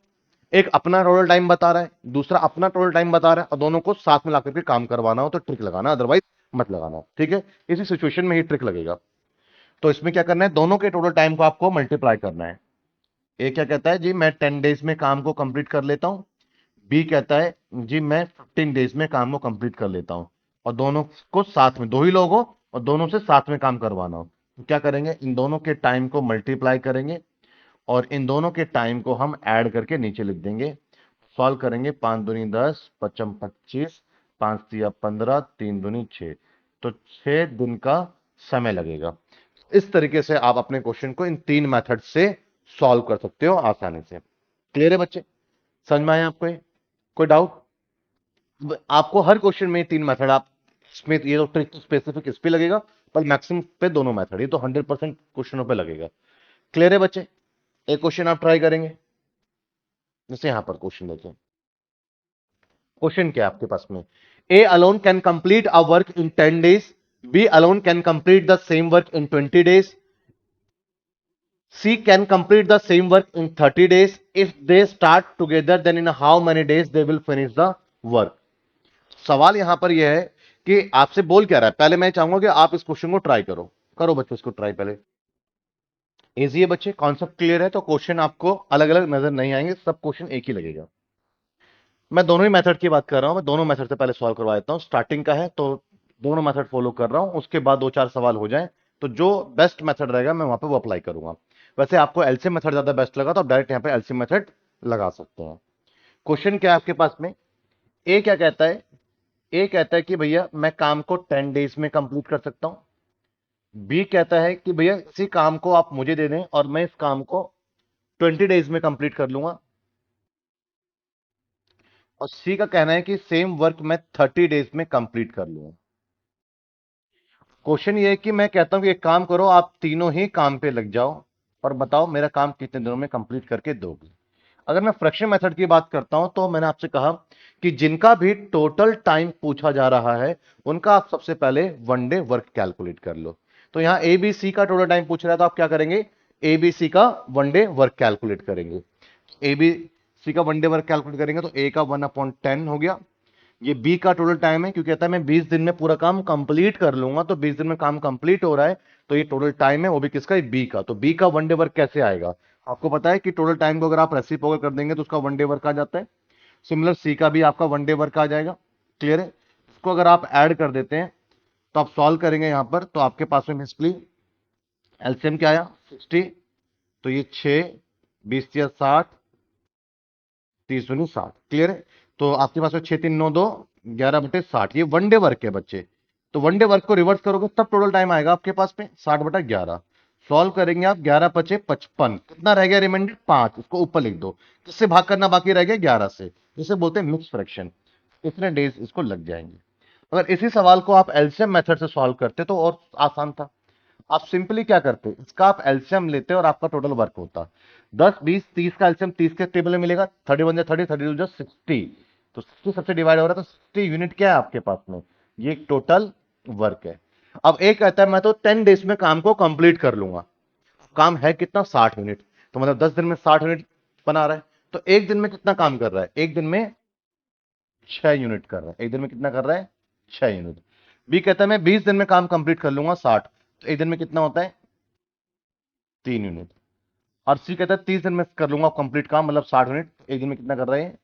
एक अपना टोटल टाइम बता रहा है, दूसरा अपना टोटल टाइम बता रहा है, और दोनों को साथ में लाकर के काम करवाना हो तो ट्रिक लगाना, अदरवाइज मत लगाना। ठीक है? इसी सिचुएशन में ही ट्रिक लगेगा। तो इसमें क्या करना है, दोनों के टोटल टाइम को आपको मल्टीप्लाई करना है। ए क्या कहता है जी मैं 10 डेज में काम को कंप्लीट कर लेता हूं। बी कहता है जी मैं 15 डेज में काम को कंप्लीट कर लेता हूं, और दोनों को साथ में, दो ही लोग हो और दोनों से साथ में काम करवाना हो, तो क्या करेंगे, इन दोनों के टाइम को मल्टीप्लाई करेंगे और इन दोनों के टाइम को हम ऐड करके नीचे लिख देंगे। सॉल्व करेंगे, 5 दूनी 10, पचम 25, 5 तिया 15, 3 दूनी 6, तो 6 दिन का समय लगेगा। इस तरीके से आप अपने क्वेश्चन को इन 3 मेथड से सॉल्व कर सकते हो आसानी से। क्लियर है बच्चे? समझ में आया आपको? कोई डाउट? आपको हर क्वेश्चन में 3 मेथड, आप इसमें ये तो ट्रिक स्पेसिफिक इस पे लगेगा, पर मैक्सिमम पे दोनों मेथड, ये तो 100% क्वेश्चनों पे लगेगा। क्लियर है बच्चे? एक क्वेश्चन आप ट्राई करेंगे, जैसे यहां पर क्वेश्चन देखें। क्वेश्चन क्या है आपके पास में? A alone can complete a work in 10 days, B alone can complete the same work in 20 days, C can complete the same work in 30 days. If they start together then in how many days they will finish the work. सवाल यहां पर यह है कि आपसे बोल क्या रहा है. पहले मैं चाहूंगा कि आप इस क्वेश्चन को ट्राई करो. करो बच्चों इसको ट्राई. पहले इजी है बच्चे, कॉन्सेप्ट क्लियर है, तो क्वेश्चन आपको अलग अलग नजर नहीं आएंगे, सब क्वेश्चन एक ही लगेगा. मैं दोनों ही मेथड की बात कर रहा हूं. मैं दोनों मेथड से पहले सॉल्व करवा देता हूं. स्टार्टिंग का है तो दोनों मेथड फॉलो कर रहा हूं, उसके बाद दो चार सवाल हो जाएं तो जो बेस्ट मेथड रहेगा मैं वहां पे वो अप्लाई करूंगा. वैसे आपको एलसीएम मेथड ज्यादा बेस्ट लगा तो आप डायरेक्ट यहां पे एलसीएम मेथड लगा सकते हैं. क्वेश्चन क्या है आपके पास में? ए क्या कहता है? ए कहता है कि भैया मैं काम को 10 डेज में कंप्लीट कर सकता हूं. बी कहता है कि भैया इसी काम को आप मुझे दे दें और मैं इस काम को 20 डेज में कंप्लीट कर लूंगा. और सी का कहना है कि सेम वर्क मैं 30 डेज में कंप्लीट कर लूंगा. क्वेश्चन ये है कि मैं कहता हूं कि एक काम करो, आप तीनों ही काम पे लग जाओ और बताओ मेरा काम कितने दिनों में कंप्लीट करके दोगे. अगर मैं फ्रैक्शन मेथड की बात करता हूं तो मैंने आपसे कहा कि जिनका भी टोटल टाइम पूछा जा रहा है उनका आप सबसे पहले वन डे वर्क कैलकुलेट कर लो. तो यहां एबीसी का टोटल टाइम पूछ रहा है तो आप क्या करेंगे? एबीसी का वन डे वर्क कैलकुलेट करेंगे. एबीसी का वन डे वर्क कैलकुलेट करेंगे तो ए का 1/10 हो गया. ये बी का टोटल टाइम है क्योंकि कहता है मैं 20 दिन में पूरा काम कंप्लीट कर लूंगा, तो 20 दिन में काम कंप्लीट हो रहा है तो ये टोटल टाइम है वो भी किसका? बी का. तो बी का वन डे वर्क कैसे आएगा? आपको पता है कि टोटल टाइम को अगर आप रेसिप्रोकल कर देंगे तो उसका वन डे वर्क आ जाता है. सिमिलर सी का भी आपका वन डे वर्क आ जाएगा. क्लियर है? इसको अगर आप ऐड कर देते हैं तो आप सॉल्व करेंगे यहां पर तो आपके पास में मिसप्ली एलसीएम क्या आया? 60. तो ये 6 20 या 60 30 दूनी 60. क्लियर है? तो आपके पास में 6 3 9 2 11/60. ये वन डे वर्क है बच्चे. तो वन डे वर्क को रिवर्स करोगे तब टोटल टाइम आएगा आपके पास में 60/11. सॉल्व करेंगे आप 11×5 = 55. कितना रह गया रिमाइंडर? 5. इसको ऊपर लिख दो. किससे भाग करना बाकी रह गया? 11 से. जिसे बोलते हैं मिक्स फ्रैक्शन. इतने डेज इसको लग जाएंगे. अगर इसी सवाल को आप एलसीएम मेथड से सॉल्व करते तो और आसान था. आप सिंपली क्या करते? इसका आप एलसीएम लेते और आपका टोटल वर्क होता 10 20 30 का एलसीएम 30 के टेबल में मिलेगा. 31 30 32 60. तो 60 सबसे डिवाइड हो रहा है तो 60 यूनिट क्या है आपके पास में? ये टोटल वर्क है. अब एक कहता है मैं तो 10 डेज में काम को कंप्लीट कर लूंगा. काम है कितना? 60 यूनिट. तो मतलब 10 दिन में 60 यूनिट बना रहा है. तो एक दिन में कितना काम कर रहा है? एक दिन में 6 यूनिट कर रहा है. एक दिन में कितना कर रहा है? 6 यूनिट. बी कहता है मैं 20 दिन में काम कंप्लीट कर लूंगा 60. तो एक दिन में कितना होता है? 3 यूनिट. और सी कहता है 30 दिन में कर लूंगा कंप्लीट काम, मतलब 60 यूनिट. एक दिन में कितना कर रहे हैं?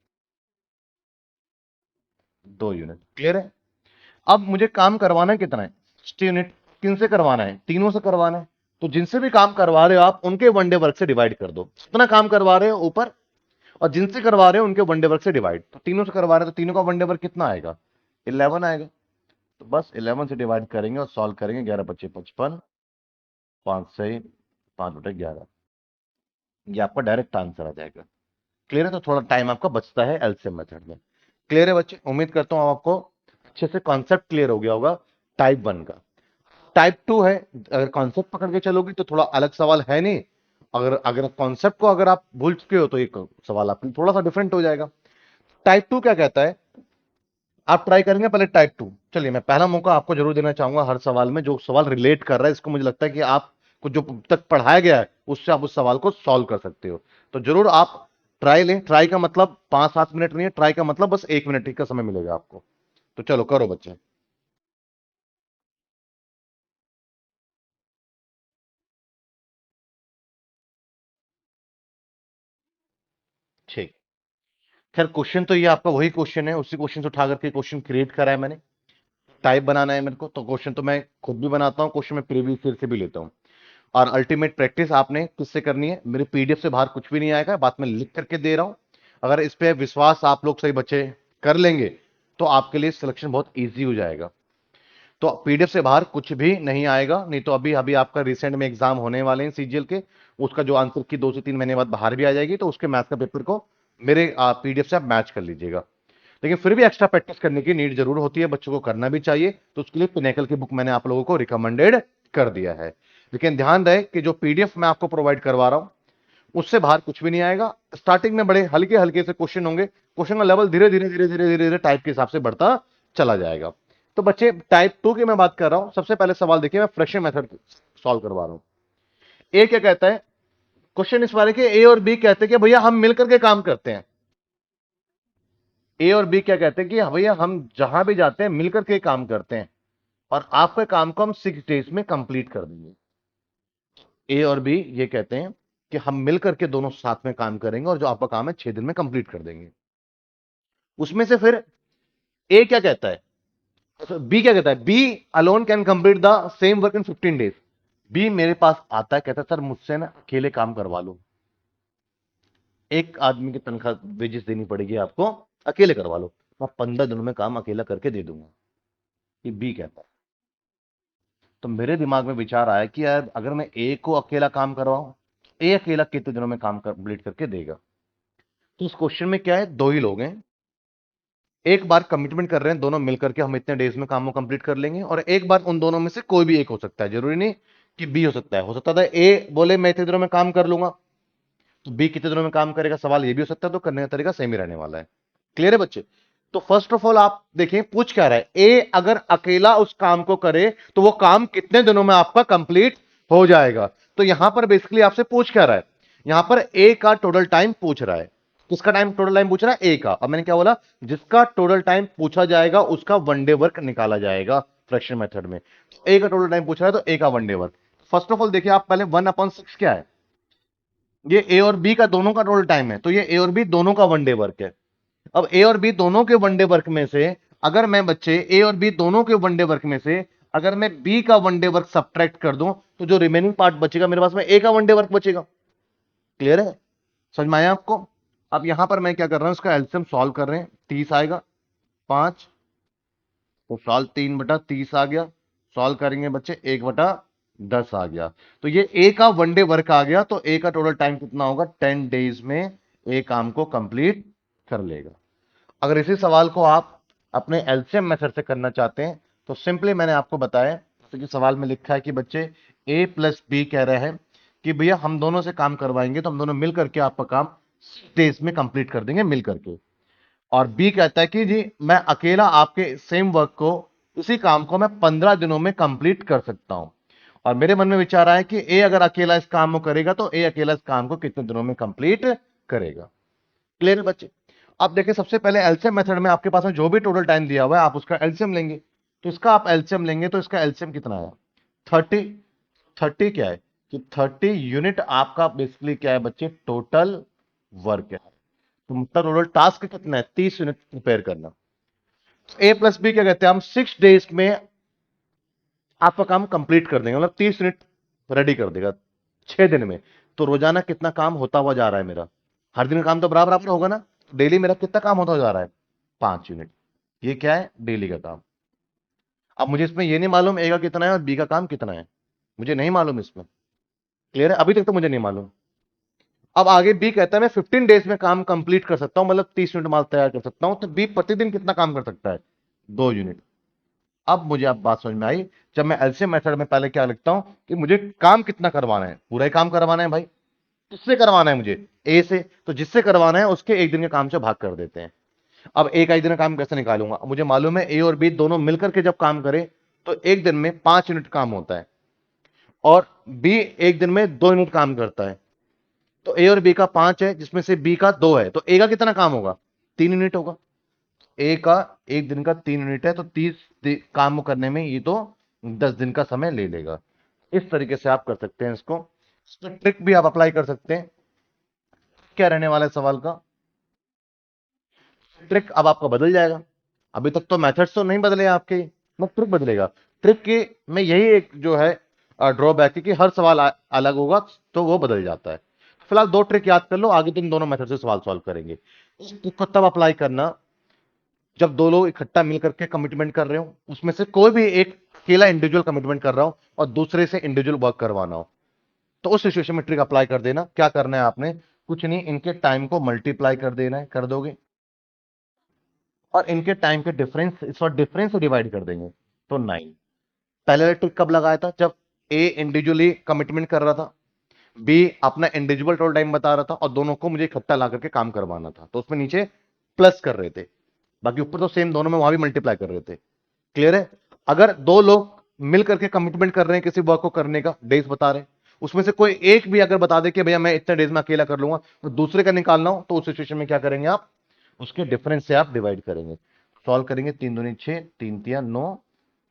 2 यूनिट. क्लियर है? अब मुझे काम करवाना कितना है? 60 यूनिट. किन से करवाना है? तीनों से करवाना है. तो जिनसे भी काम करवा रहे हो आप उनके वन डे वर्क से डिवाइड कर दो. कितना काम करवा रहे हो ऊपर, और जिनसे करवा रहे हो उनके वन डे वर्क से डिवाइड. तो तीनों से करवा रहे हो तो तीनों का वन डे वर्क कितना आएगा? 11 आएगा. तो बस 11 से डिवाइड करेंगे और सॉल्व करेंगे. 11×5 = 55. 5 से 5/11. ये आपका डायरेक्ट आंसर आ जाएगा. क्लियर है? तो थोड़ा टाइम आपका बचता है एलसीएम मेथड में. क्लियर है बच्चे? उम्मीद करता हूं आपको अच्छे से कॉन्सेप्ट क्लियर हो गया होगा टाइप 1 का. टाइप 2 है, अगर कॉन्सेप्ट पकड़ के चलोगे तो थोड़ा अलग सवाल है नहीं. अगर अगर कॉन्सेप्ट को अगर आप भूल चुके हो तो ये सवाल आपके थोड़ा सा डिफरेंट हो जाएगा. टाइप 2 क्या कहता है? आप ट्राई करेंगे पहले टाइप 2. चलिए मैं पहला मौका आपको जरूर देना चाहूंगा हर सवाल में जो सवाल रिलेट कर रहा है, इसको मुझे लगता है कि आपको जो तक पढ़ाया गया है उससे आप उस सवाल को सॉल्व कर सकते हो. तो जरूर आप ट्राई लें. ट्राई का मतलब 5 7 मिनट नहीं है, ट्राई का मतलब बस 1 मिनट का समय मिलेगा आपको. तो चलो करो बच्चे. ठीक. खैर क्वेश्चन तो ये आपका वही क्वेश्चन है, उसी क्वेश्चन से उठा करके क्वेश्चन क्रिएट करा है मैंने. टाइप बनाना है मेरे को तो क्वेश्चन तो मैं खुद भी बनाता हूँ, क्वेश्चन मैं प्रीवियस ईयर से भी लेता हूँ. और अल्टीमेट प्रैक्टिस आपने किससे करनी है? मेरे पीडीएफ से बाहर कुछ भी नहीं आएगा, बात मैं लिख करके दे रहा हूं. अगर इस पे विश्वास आप लोग सही बच्चे कर लेंगे तो आपके लिए सिलेक्शन बहुत इजी हो जाएगा. तो पीडीएफ से बाहर कुछ भी नहीं आएगा. नहीं तो अभी अभी आपका रिसेंट में एग्जाम होने वाले हैं सीजीएल के, उसका जो आंसर की 2 से 3 महीने बाद बाहर भी आ जाएगी, तो उसके मैथ का पेपर को मेरे पीडीएफ से आप मैच कर लीजिएगा. लेकिन फिर भी एक्स्ट्रा प्रैक्टिस करने की नीड जरूर होती है, बच्चों को करना भी चाहिए. तो उसके लिए पिनेकल की बुक मैंने आप लोगों को रिकमेंडेड कर दिया है. लेकिन ध्यान रहे कि जो पीडीएफ मैं आपको प्रोवाइड करवा रहा हूं उससे बाहर कुछ भी नहीं आएगा। स्टार्टिंग में बड़े हल्के हल्के से क्वेश्चन होंगे, क्वेश्चन का लेवल धीरे धीरे धीरे धीरे धीरे धीरे टाइप के हिसाब से बढ़ता चला जाएगा। तो बच्चे टाइप 2 की मैं बात कर रहा हूं। सबसे पहले सवाल देखिए, मैं फ्रैक्शन मेथड सॉल्व करवा रहा हूं। ए क्या कहता है, क्वेश्चन इस बारे के ए और बी कहते हैं कि भैया हम मिलकर के काम करते हैं। ए और बी क्या कहते हैं कि भैया हम जहां भी जाते हैं मिलकर के काम करते हैं, और आपके काम को हम 6 डेज में कंप्लीट कर देंगे। ए और बी ये कहते हैं कि हम मिलकर के दोनों साथ में काम करेंगे और जो आपका काम है 6 दिन में कंप्लीट कर देंगे। उसमें से फिर ए क्या कहता है, बी क्या कहता है, B alone can complete the same work in 15 days. B मेरे पास आता है, कहता है सर मुझसे ना अकेले काम करवा लो, एक आदमी की तनख्वाह वेजेस देनी पड़ेगी आपको, अकेले करवा लो, मैं 15 दिनों में काम अकेला करके दे दूंगा। ये बी कहता है। तो मेरे दिमाग में विचार आया कि यार अगर मैं ए को अकेला काम करवाऊं, ए अकेला कितने दिनों में काम कंप्लीट करके देगा। तो इस क्वेश्चन में क्या है, दो ही लोग हैं, एक बार कमिटमेंट कर रहे हैं दोनों मिलकर के हम इतने डेज में काम को कंप्लीट कर लेंगे, और एक बार उन दोनों में से कोई भी एक हो सकता है, जरूरी नहीं कि बी हो सकता था ए बोले मैं इतने दिनों में काम कर लूंगा, तो बी कितने दिनों में काम करेगा सवाल ये भी हो सकता है, तो करने का तरीका सेम ही रहने वाला है। क्लियर है बच्चे। तो फर्स्ट ऑफ ऑल आप देखें पूछ क्या रहा है, ए अगर अकेला उस काम को करे तो वो काम कितने दिनों में आपका कंप्लीट हो जाएगा। तो यहां पर बेसिकली आपसे पूछ क्या रहा है, यहां पर ए का टोटल टाइम पूछ रहा है। किसका टाइम टोटल टाइम पूछ रहा है, ए का। अब मैंने क्या बोला, जिसका टोटल टाइम पूछा जाएगा उसका वनडे वर्क निकाला जाएगा फ्रैक्शन मेथड में। ए का टोटल टाइम पूछ रहा है तो ए का one day work. First of all देखिए आप पहले 1/6 क्या है, ये ए और बी का दोनों का टोटल टाइम है, तो ये ए और बी दोनों का वनडे वर्क है। अब ए और बी दोनों के वनडे वर्क में से अगर मैं बच्चे ए और बी दोनों के वनडे वर्क में से अगर मैं बी का वनडे वर्क सब्ट्रैक्ट कर दूं तो जो रिमेनिंग पार्ट बचेगा मेरे पास में ए का वनडे वर्क बचेगा। क्लियर है, समझ में आया आपको। अब यहां पर मैं क्या कर रहा हूं, इसका एलसीएम सॉल्व कर रहे हैं, 30 आएगा 5, तो सॉल्व 3/30 आ गया, सॉल्व करेंगे बच्चे 1/10 आ गया। तो ये ए का वनडे वर्क आ गया, तो ए का टोटल टाइम कितना होगा, 10 डेज में ए काम को कंप्लीट कर लेगा। अगर इसी सवाल को आप अपने एलसीएम मेथड से करना चाहते हैं तो सिंपली मैंने आपको बताया, जैसे कि सवाल में लिखा है कि बच्चे ए प्लस बी कह रहे हैं कि भैया हम दोनों से काम करवाएंगे तो हम दोनों मिल करके आपका काम 6 डेज में कंप्लीट कर देंगे मिल करके। और बी कहता है कि जी मैं अकेला आपके सेम वर्क को, इसी काम को मैं 15 दिनों में कंप्लीट कर सकता हूं। और मेरे मन में विचार आया कि ए अगर अकेला इस काम को करेगा तो ए अकेला इस काम को कितने दिनों में कंप्लीट करेगा। क्लियर है बच्चे। आप देखिए सबसे पहले एलसीएम मेथड में आपके पास में जो भी टोटल टाइम दिया हुआ है आप उसका एलसीएम लेंगे, तो इसका आप एलसीएम लेंगे तो इसका एलसीएम कितना है, 30। 30 क्या है कि 30 यूनिट आपका बेसिकली क्या है बच्चे, टोटल वर्क है। तो मतलब टोटल टास्क कितना है, 30 यूनिट प्रिपेयर करना। ए प्लस बी क्या कहते हैं, हम 6 डेज में आपका काम कंप्लीट कर देंगे, मतलब 30 यूनिट रेडी कर देगा 6 दिन में। तो रोजाना कितना काम होता हुआ जा रहा है मेरा, हर दिन का काम तो बराबर बराबर होगा ना, डेली मेरा कितना काम होता जा रहा है, 5 यूनिट। ये क्या है, डेली का काम। अब मुझे इसमें ये नहीं मालूम ए का कितना है और बी का काम कितना है, मुझे नहीं मालूम इसमें। क्लियर है, अभी तक तो मुझे नहीं मालूम। अब आगे बी कहता है मैं 15 डेज में काम कंप्लीट कर सकता हूं, मतलब 30 यूनिट माल तैयार कर सकता हूं। तो बी प्रतिदिन कितना काम कर सकता है, 2 यूनिट। अब मुझे अब बात समझ में आई, जब मैं एलसीएम मेथड में पहले क्या लिखता हूं कि मुझे काम कितना करवाना है, पूरा ही काम करवाना है भाई। किससे करवाना है मुझे, ए से, तो जिससे करवाना है उसके एक दिन के काम से भाग कर देते हैं। अब एक ही दिन का काम कैसे निकालूंगा, मुझे मालूम है ए और बी दोनों मिलकर के जब काम करें तो एक दिन में 5 यूनिट काम होता है, और बी एक दिन में 2 यूनिट काम करता है। तो ए और बी का 5 है जिसमें से बी का 2 है, तो ए का कितना काम होगा, 3 यूनिट होगा। ए का एक दिन का 3 यूनिट है, तो 30 काम करने में ये तो 10 दिन का समय ले लेगा। इस तरीके से आप कर सकते हैं इसको ट्रिक भी आप अप्लाई कर सकते हैं। क्या रहने वाला है सवाल का ट्रिक, अब आपका बदल जाएगा। अभी तक तो मेथड्स तो नहीं बदले आपके, मत ट्रिक बदलेगा। ट्रिक की में यही एक जो है ड्रॉबैक है कि हर सवाल अलग होगा तो वो बदल जाता है। फिलहाल 2 ट्रिक याद कर लो, आगे तुम दोनों मेथड से सवाल सॉल्व करेंगे। इस ट्रिक को तब अप्लाई करना जब दो लोग इकट्ठा मिलकर के कमिटमेंट कर रहे हो, उसमें से कोई भी एक अकेला इंडिविजुअल कमिटमेंट कर रहा हो और दूसरे से इंडिविजुअल वर्क करवाना हो, तो उस सिचुएशन में ट्रिक अप्लाई कर देना। क्या करना है आपने, कुछ नहीं, इनके टाइम को मल्टीप्लाई कर देना है, कर दोगे, और इनके टाइम के डिफरेंस, इस बार डिफरेंस से डिवाइड कर देंगे, तो 9। पहले ट्रिक कब लगाया था, जब ए इंडिविजुअली कमिटमेंट कर रहा था, बी अपना इंडिविजुअल टोटल टाइम बता रहा था और दोनों को मुझे इकट्ठा ला करके काम करवाना था, तो उसमें नीचे प्लस कर रहे थे, बाकी ऊपर तो सेम दोनों में वहां भी मल्टीप्लाई कर रहे थे। क्लियर है? अगर दो लोग मिल करके कमिटमेंट कर रहे हैं किसी वर्क को करने का, डेज बता रहे हैं, उसमें से कोई एक भी अगर बता दे कि भैया मैं इतने डेज में अकेला कर लूंगा, तो दूसरे का निकालना हो तो उस सिचुएशन में क्या करेंगे आप, उसके डिफरेंस से आप डिवाइड करेंगे। सॉल्व करेंगे, 3 दूनी 6, 3 तिया 9,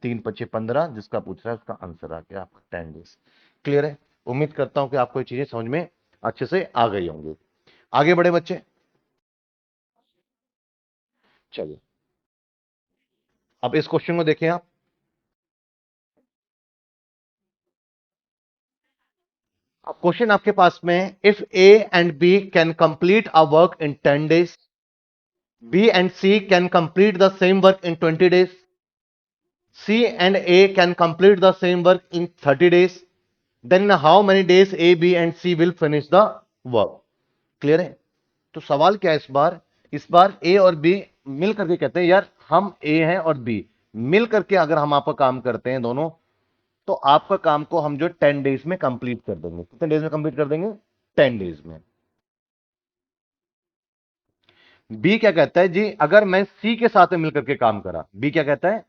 3 5 15, जिसका पूछ रहा है उसका आंसर आ गया आपका 10 डेज। क्लियर है? उम्मीद करता हूं कि आपको ये चीजें समझ में अच्छे से आ गई होंगी। आगे बढ़े बच्चे, चलिए अब इस क्वेश्चन को देखें आप। अब क्वेश्चन आपके पास में, if A and B can complete a work in 10 days, B and C can complete the same work in 20 days, C and A can complete the same work in 30 days, then how many days A B and C will finish the work. Clear है? तो सवाल क्या है इस बार ए और बी मिल करके कहते हैं यार हम ए हैं और बी मिल करके अगर हम आपका काम करते हैं दोनों, तो आपका काम को हम जो 10 डेज में कंप्लीट कर देंगे। कितने डेज में कंप्लीट कर देंगे? 10 डेज में। बी क्या कहता है जी, अगर मैं सी के साथ में मिलकर के काम करा, बी क्या कहता है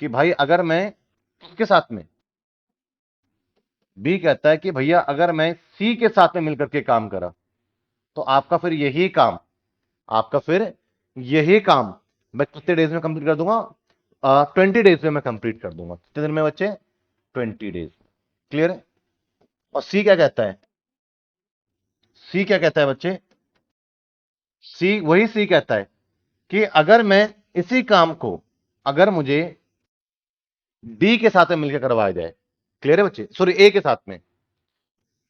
कि भाई अगर मैं किसके साथ में, बी कहता है कि भैया अगर मैं सी के साथ में मिलकर के काम करा, तो आपका फिर यही काम, आपका फिर यही काम मैं कितने डेज में कंप्लीट कर दूंगा? 20 डेज में मैं कंप्लीट कर दूंगा। कितने दिन में बच्चे? 20 डेज। क्लियर है? और सी क्या कहता है, सी क्या कहता है बच्चे, सी कहता है कि अगर मैं इसी काम को, अगर मुझे डी के साथ में मिलकर करवाया जाए, क्लियर है बच्चे, सॉरी ए के साथ में,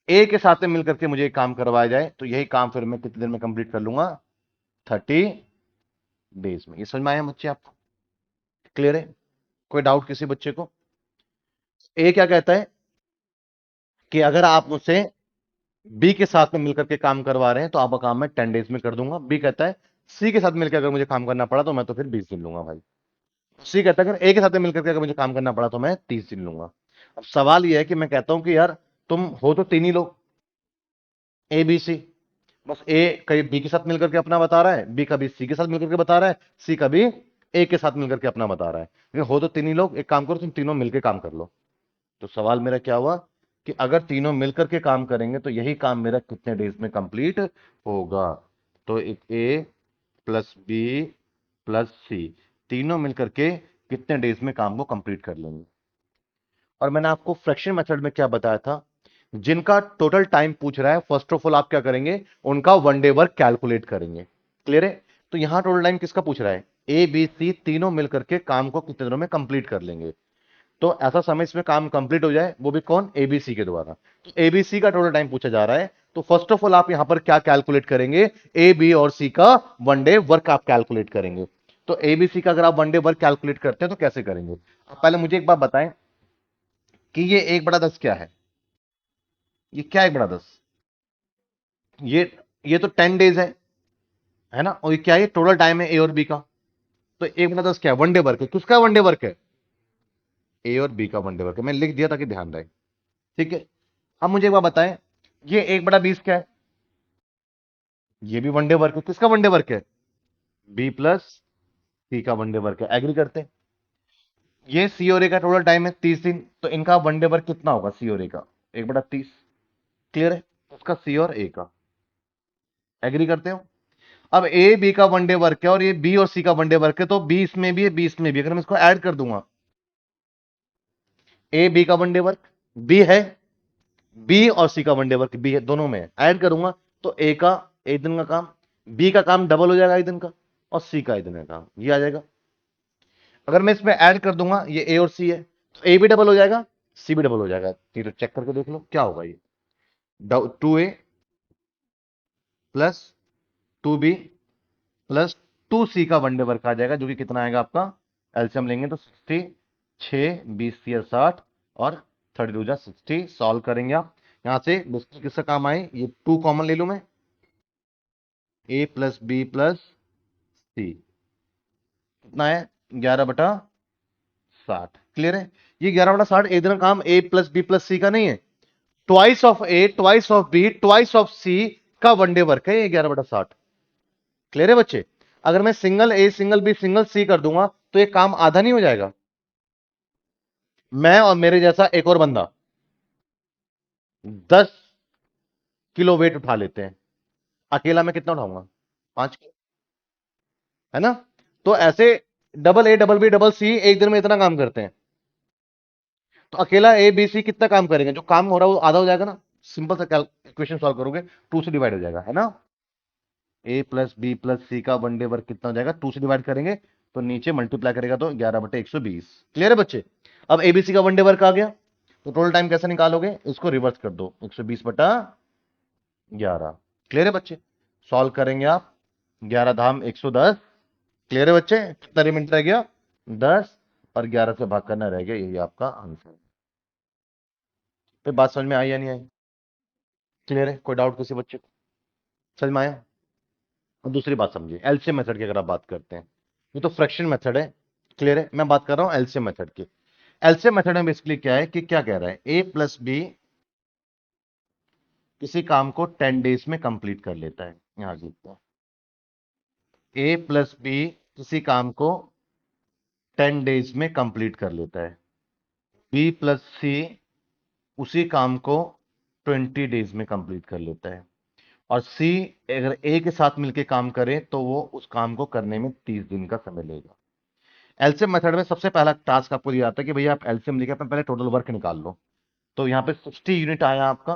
ए के साथ में मिलकर के मुझे काम करवाया जाए, तो यही काम फिर मैं कितने दिन में कंप्लीट कर लूंगा? 30 डेज में। ये समझ में आया बच्चे आपको? क्लियर है? कोई डाउट किसी बच्चे को? ए क्या कहता है कि अगर आप मुझसे बी के साथ में मिलकर के काम करवा रहे हैं तो आपका काम मैं 10 डेज में कर दूंगा। बी कहता है सी के साथ मिलकर अगर मुझे काम करना पड़ा तो मैं तो फिर 20 दिन लूंगा भाई। सी कहता है अगर ए के साथ में मिलकर के अगर मुझे काम करना पड़ा तो मैं 30 दिन लूंगा। अब सवाल यह है कि मैं कहता हूं कि यार तुम हो तो तीन ही लोग, ए बी सी, बस ए कभी बी के साथ मिलकर के अपना बता रहा है, बी कभी सी के साथ मिलकर के बता रहा है, सी कभी ए के साथ मिलकर के अपना बता रहा है, लेकिन हो तो तीन ही लोग। एक काम करो तुम तीनों मिलकर काम कर लो। तो सवाल मेरा क्या हुआ कि अगर तीनों मिलकर के काम करेंगे तो यही काम मेरा कितने डेज में कंप्लीट होगा? तो एक ए प्लस बी प्लस सी, तीनों मिलकर के कितने डेज में काम को कंप्लीट कर लेंगे? और मैंने आपको फ्रैक्शन मेथड में क्या बताया था, जिनका टोटल टाइम पूछ रहा है फर्स्ट ऑफ ऑल आप क्या करेंगे, उनका वन डे वर्क कैलकुलेट करेंगे। क्लियर है? तो यहां टोटल टाइम किसका पूछ रहा है? ए बी सी तीनों मिलकर के काम को कितने दिनों में कंप्लीट कर लेंगे। तो ऐसा समय इसमें काम कंप्लीट हो जाए, वो भी कौन? एबीसी के द्वारा। तो एबीसी का टोटल टाइम पूछा जा रहा है, तो फर्स्ट ऑफ ऑल आप यहां पर क्या कैलकुलेट करेंगे? ए बी और सी का वन डे वर्क आप कैलकुलेट करेंगे। तो एबीसी का अगर आप वन डे वर्क कैलकुलेट करते हैं तो कैसे करेंगे? आप पहले मुझे एक बात बताएं कि ये 1/10 क्या है? ये क्या 1/10? ये ये तो 10 डेज है ना, और ये क्या है? टोटल टाइम है ए और बी का। तो 1/10 क्या है? वन डे वर्क है। किसका वन डे वर्क है? ए और बी का वन डे वर्क है। मैं लिख दिया ताकि ध्यान रहे। ठीक है? अब मुझे एक बात बताएं, ये 1/20 क्या है? ये भी वनडे वर्क है। किसका वनडे वर्क है? बी प्लस सी का वनडे वर्क है। एग्री करते हैं? ये सी और ए का टोटल टाइम है 30 दिन, तो इनका वनडे वर्क कितना होगा सी और ए का? 1/30। क्लियर है? उसका सी और ए का। एग्री करते हो? अब ए बी का वनडे वर्क है और ये बी और सी का वनडे वर्क है, तो बी इसमें भी है बी इसमें भी। अगर मैं इसको ऐड कर दूंगा, ए बी का वनडे वर्क बी है, बी और सी का वनडे वर्क बी है, दोनों में ऐड करूंगा, तो ए का एक दिन का काम, बी का काम डबल हो जाएगा एक दिन का, और सी का एक दिन का काम ये आ जाएगा। अगर मैं इसमें ऐड कर दूंगा, ये ए और सी है, तो ए भी डबल हो जाएगा, सी भी डबल हो जाएगा। नहीं तो चेक करके देख लो क्या होगा। ये 2a plus 2b plus 2c का वनडे वर्क आ जाएगा, जो कि कितना आएगा आपका? एलसीएम लेंगे तो 60, 6 20 30 60 और 30 2 जा 60। सॉल्व करेंगे आप यहां से, किसका काम आए? ये 2 कॉमन ले लू मैं, ए प्लस बी प्लस सी, कितना है? 11/60। क्लियर है? ये 11/60 एक दिन का काम A plus B plus C का नहीं है, twice of A, twice of B, twice of C का वनडे वर्क है ये 11/60। क्लियर है बच्चे? अगर मैं single A, single B, single सी कर दूंगा तो ये काम आधा नहीं हो जाएगा? मैं और मेरे जैसा एक और बंदा 10 किलो वेट उठा लेते हैं, अकेला मैं कितना उठाऊंगा? 5 किलो, है ना? तो ऐसे double A, double B, double C एक दिन में इतना काम करते हैं, तो अकेला ए बी सी कितना काम करेंगे? जो काम हो रहा है वो आधा हो जाएगा ना? सिंपल सा इक्वेशन सॉल्व करोगे, 2 से डिवाइड हो जाएगा, है ना? ए प्लस बी प्लस सी का वन डे वर्क कितना हो जाएगा? 2 से डिवाइड करेंगे तो नीचे मल्टीप्लाई करेगा तो 11/120। क्लियर है बच्चे? अब एबीसी का वन डे वर्क आ गया, तो टोटल टाइम कैसे निकालोगे? इसको रिवर्स कर दो, 120/11। क्लियर है बच्चे? सॉल्व करेंगे आप, 11 धाम 110। क्लियर है बच्चे? कितना रिमाइंडर रह गया? 10, और 11 से भाग करना रह गया, यही आपका आंसर है। फिर बात समझ में आई या नहीं आई? क्लियर है? कोई डाउट किसी बच्चे को? समझ में आया? और दूसरी बात समझिए, एलसीएम मेथड की अगर आप बात करते हैं, ये तो फ्रैक्शन मेथड है। क्लियर है? मैं बात कर रहा हूं एलसीएम मेथड की। एलसीएम मेथड में बेसिकली क्या है कि क्या कह रहा है, ए प्लस बी किसी काम को 10 डेज में कंप्लीट कर लेता है। यहां लिखता है ए प्लस बी किसी काम को 10 डेज में कंप्लीट कर लेता है, बी प्लस सी उसी काम को 20 डेज में कंप्लीट कर लेता है, और सी अगर ए के साथ मिलकर काम करे तो वो उस काम को करने में 30 दिन का समय लेगा। एलसीएम मेथड में सबसे पहला टास्क आपको दिया जाता है कि भैया आप एलसीएम लेके अपना पहले टोटल वर्क निकाल लो। तो यहां पे 60 यूनिट आया आपका,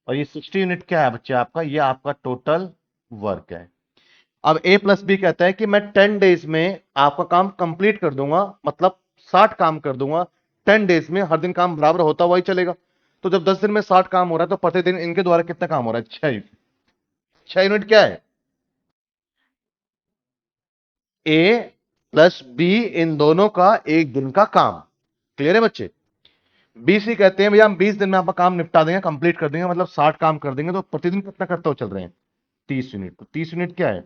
और ये 60 यूनिट क्या है बच्चे? आपका ये आपका टोटल वर्क है। अब ए प्लस बी कहता है कि मैं 10 डेज में आपका काम कंप्लीट कर दूंगा, मतलब 60 काम कर दूंगा 10 डेज में। हर दिन काम बराबर होता हुआ ही चलेगा, तो जब 10 दिन में 60 काम हो रहा है तो प्रतिदिन इनके द्वारा कितना काम हो रहा है? 6 यूनिट क्या है? ए प्लस बी, इन दोनों का एक दिन का काम। क्लियर है बच्चे? बीसी कहते हैं भैया हम 20 दिन में आपका काम निपटा देंगे, कंप्लीट कर देंगे, मतलब 60 काम कर देंगे, तो प्रतिदिन कितना करते हो चल रहे हैं? 30 यूनिट। तो 30 यूनिट क्या है?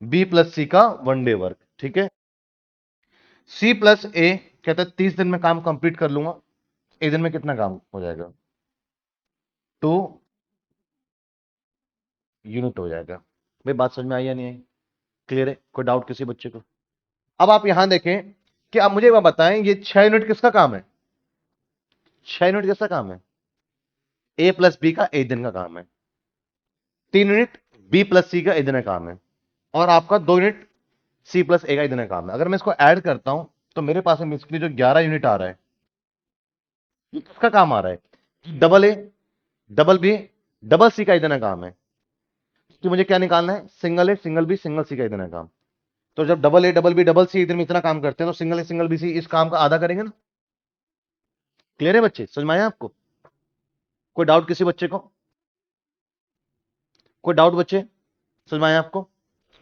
बी प्लस सी का वन डे वर्क। ठीक है? सी प्लस ए कहता है 30 दिन में काम कंप्लीट कर लूंगा, एक दिन में कितना काम हो जाएगा? 2 यूनिट हो जाएगा। भाई बात समझ में आई या नहीं आई? क्लियर है? कोई डाउट किसी बच्चे को? अब आप यहां देखें कि आप मुझे एक बात बताएं, ये 6 यूनिट किसका काम है? 6 यूनिट किसका काम है? ए प्लस बी का एक दिन का काम है। 3 यूनिट बी प्लस सी का एक दिन का काम है, और आपका 2 यूनिट सी प्लस ए का एक दिन का काम है। अगर मैं इसको ऐड करता हूं तो मेरे पास में बेसिकली जो 11 यूनिट आ रहा है, ये किसका काम आ रहा है? Double A, double B, double C का एक दिन का काम है। तो मुझे क्या निकालना है? Single A, single B, single C का एक दिन का काम। तो जब double A, double B, double C एक दिन में इतना काम करते हैं, तो single A, single B, C इस काम का आधा करेंगे ना? क्लियर है बच्चे? समझ में आया आपको? कोई डाउट किसी बच्चे को? कोई डाउट बच्चे? समझ में आया आपको?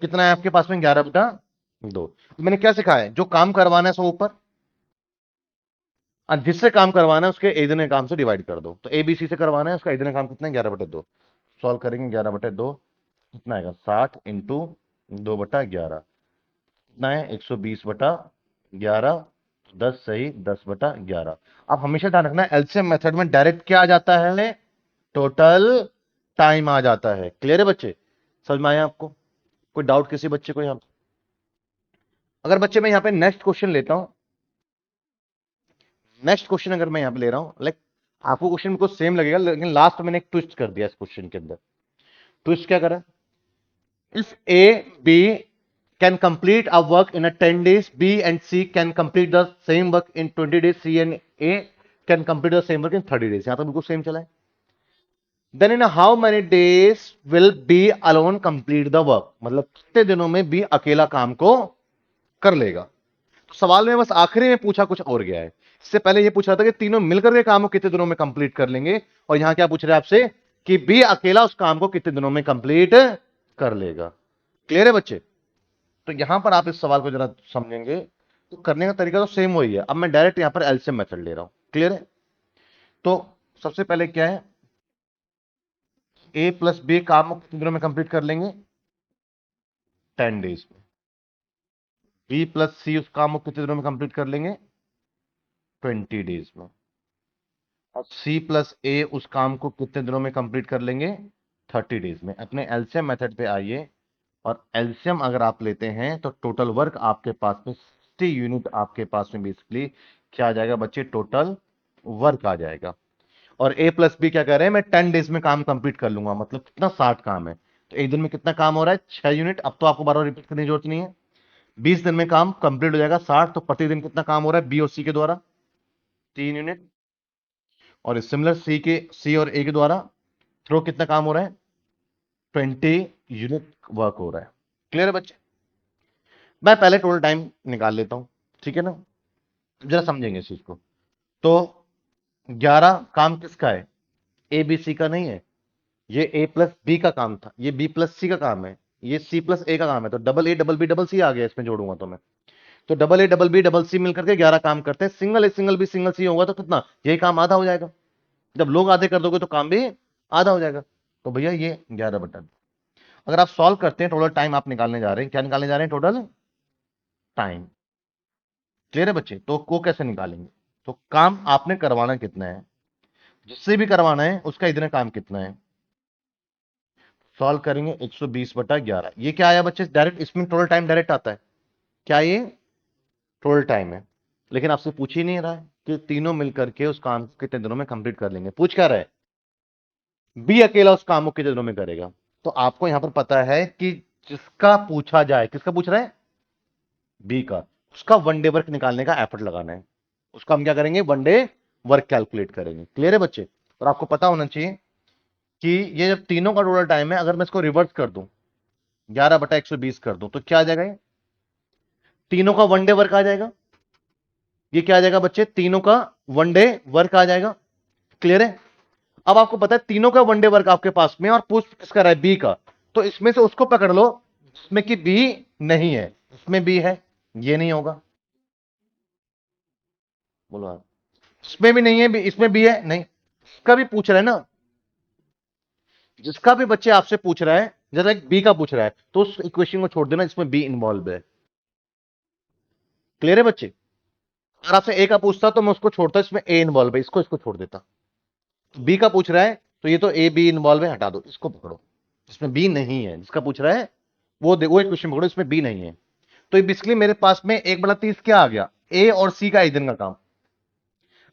कितना है आपके पास में? 11/2। तो मैंने क्या सिखाया है? जो काम करवाना है सो ऊपर, और जिससे काम करवाना है उसके एक दिन के काम से डिवाइड कर दो। तो एबीसी से करवाना है, उसका एक दिन का काम कितना है? 11/2। सॉल्व करेंगे, 11/2 कितना आएगा? 60 × 2/11 कितना है? 120/11। 10 सही, 10/11। अब हमेशा ध्यान रखना, एलसीएम मेथड में डायरेक्ट क्या आ जाता है? टोटल टाइम आ जाता है। क्लियर है बच्चे? समझ में आया आपको? कोई डाउट किसी बच्चे को? यहां अगर बच्चे मैं यहां पे नेक्स्ट क्वेश्चन लेता हूं, नेक्स्ट क्वेश्चन अगर मैं यहां पे ले रहा हूं, लाइक आपको क्वेश्चन बिल्कुल सेम लगेगा, लेकिन लास्ट में मैंने एक ट्विस्ट कर दिया इस क्वेश्चन के अंदर। ट्विस्ट क्या करा? If A B can complete a work in a 10 days, B and C can complete the same work in 20 days, C and A can complete the same work in 30 days। यहां तक बिल्कुल सेम चला है। Then in how many days will B alone complete the work? मतलब कितने दिनों में B अकेला काम को कर लेगा? तो सवाल में बस आखिरी में पूछा कुछ और गया है। इससे पहले यह पूछ रहा था कि तीनों मिलकर के काम को कितने दिनों में कंप्लीट कर लेंगे, और यहां क्या पूछ रहे हैं आपसे कि बी अकेला उस काम को कितने दिनों में कंप्लीट कर लेगा। क्लियर है बच्चे? तो यहां पर आप इस सवाल को जरा समझेंगे तो करने का तरीका तो सेम वही है। अब मैं डायरेक्ट यहां पर एलसीएम मेथड ले रहा हूं। क्लियर है? तो सबसे पहले क्या है, ए प्लस बी काम को कितने दिनों में कंप्लीट कर लेंगे? 10 डेज में। बी प्लस सी उस काम को कितने दिनों में कंप्लीट कर लेंगे? 20 डेज में। और सी प्लस ए उस काम को कितने दिनों में कंप्लीट कर लेंगे? 30 डेज में। अपने एलसीएम मेथड पे आइए, और एलसीएम अगर आप लेते हैं तो टोटल वर्क आपके पास में 60 यूनिट आपके पास में बेसिकली क्या आ जाएगा बच्चे? टोटल वर्क आ जाएगा। और ए प्लस बी क्या कह रहे हैं? मैं 10 डेज में काम कंप्लीट कर लूंगा, मतलब कितना? 60 काम है। तो एक दिन में कितना काम हो रहा है? 6 यूनिट। अब तो आपको बार बार रिपीट करने की जरूरत नहीं है। 20 दिन में काम कंप्लीट हो जाएगा 60। तो प्रतिदिन कितना काम हो रहा है बी और सी के द्वारा? 3 यूनिट। और सिमिलर सी और ए के द्वारा थ्रो कितना काम हो रहा है? 20 यूनिट वर्क हो रहा है। क्लियर है बच्चे? मैं पहले टोटल टाइम निकाल लेता हूं, ठीक है ना? जरा समझेंगे इस चीज को। तो 11 काम किसका है? ए बी सी का नहीं है। ये ए प्लस बी का काम था, ये बी प्लस सी का काम है, ये सी प्लस ए का काम है। तो double A double B double C आ गया इसमें जोड़ूंगा तो मैं। तो double A double B double C मिलकर के 11 काम करते हैं। Single A single B single C होगा तो कितना? यही काम आधा हो जाएगा। जब लोग आधे कर दोगे तो काम भी आधा हो जाएगा। तो भैया ये 11/2। अगर आप सॉल्व करते हैं, टोटल टाइम आप निकालने जा रहे हैं। क्या निकालने जा रहे हैं? Total time. क्लियर है बच्चे? तो को कैसे निकालेंगे? तो काम आपने करवाना कितना है, जिससे भी करवाना है उसका इतना काम कितना है। सॉल्व करेंगे 120/11। ये क्या आया बच्चे? डायरेक्ट इसमें टोटल टाइम डायरेक्ट आता है। क्या ये टोटल टाइम है? लेकिन आपसे पूछ ही नहीं रहा है कि तीनों मिलकर के उस काम को कितने दिनों में कंप्लीट कर लेंगे। पूछ क्या रहा है? बी अकेला उस काम को कितने दिनों में करेगा। तो आपको यहां पर पता है कि जिसका पूछा जाए, किसका पूछ रहा है? बी का। उसका वन डे वर्क निकालने का एफर्ट लगाना है। उसका हम क्या करेंगे? वन डे वर्क कैलकुलेट करेंगे। क्लियर है बच्चे? और आपको पता होना चाहिए कि ये जब तीनों का टोटल टाइम है, अगर मैं इसको रिवर्स कर दूं, 11/120 कर दूं, तो क्या आ जाएगा? ये तीनों का वन डे वर्क आ जाएगा। ये क्या आ जाएगा बच्चे? तीनों का वन डे वर्क आ जाएगा। क्लियर है? अब आपको पता है तीनों का वन डे वर्क आपके पास में, और पूछ किसका रहा है? बी का। तो इसमें से उसको पकड़ लो जिसमें कि बी नहीं है। इसमें बी है, ये नहीं होगा। बोलो आप। इसमें भी नहीं है, इसमें बी है नहीं। इसका भी पूछ रहा है ना, जिसका भी बच्चे आपसे पूछ रहा है, जैसा एक बी का पूछ रहा है, तो उस इक्वेशन को छोड़ देना जिसमें बी इन्वॉल्व है। क्लियर है बच्चे? अगर आपसे ए का पूछता तो मैं उसको छोड़ता, इसमें ए इन्वॉल्व है, इसको इसको छोड़ देता। बी का पूछ रहा है तो ये तो ए बी इन्वॉल्व है, हटा दो, इसको पकड़ो जिसमें बी नहीं है। जिसका पूछ रहा है वो एक क्वेश्चन पकड़ो इसमें बी नहीं है। तो ये बेसिकली मेरे पास में 1/30 क्या आ गया? ए और सी का एक दिन का काम।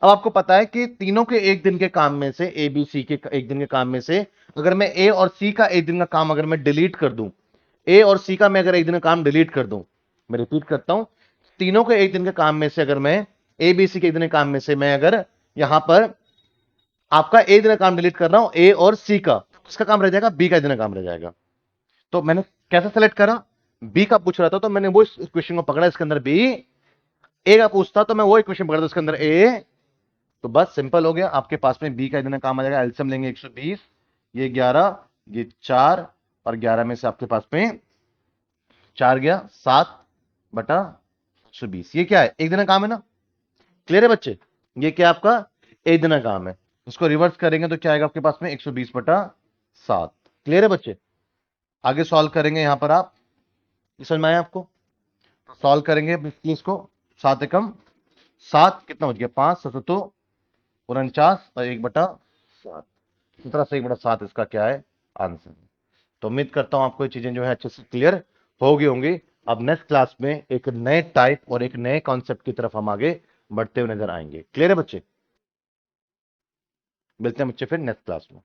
अब आपको पता है कि तीनों के एक दिन के काम में से, ए बी सी के एक दिन के काम में से, अगर मैं ए और सी का एक दिन का काम अगर मैं डिलीट कर दूं, ए और सी का मैं अगर एक दिन का काम डिलीट कर दूं, मैं रिपीट करता हूं, तीनों के एक दिन के काम में से अगर मैं ए बी सी के एक दिन के काम में से मैं अगर यहां पर आपका एक दिन का काम डिलीट कर रहा हूं, ए और सी का, किसका काम रह जाएगा? बी का एक दिन का काम रह जाएगा। तो मैंने कैसे सेलेक्ट करा? बी का पूछ रहा था तो मैंने वो इक्वेशन को पकड़ा, इसके अंदर बी। ए का पूछता तो मैं वो इक्वेशन पकड़ा, इसके अंदर ए। तो बस सिंपल हो गया, आपके पास में बी का इतना काम आ जाएगा। एलसीएम लेंगे 120, ये 11, ये 4, और 11 में से आपके पास में 4 गया, 7/120। ये क्या है? एक दिन का काम है ना। क्लियर है बच्चे? ये क्या आपका एक दिन का काम है। उसको रिवर्स करेंगे तो क्या आएगा आपके पास में? 120/7। क्लियर है बच्चे? आगे सॉल्व करेंगे यहां पर आप। ये समझ में आया आपको? सॉल्व करेंगे इसको। 7 एकम 7 कितना बच गया? 5 7 49 और 1/7। इस तरह से 1/7 इसका क्या है? आंसर। तो उम्मीद करता हूं आपको ये चीजें जो है अच्छे से क्लियर हो गई होंगी। अब नेक्स्ट क्लास में एक नए टाइप और एक नए कॉन्सेप्ट की तरफ हम आगे बढ़ते हुए नजर आएंगे। क्लियर है बच्चे? मिलते हैं बच्चे फिर नेक्स्ट क्लास में।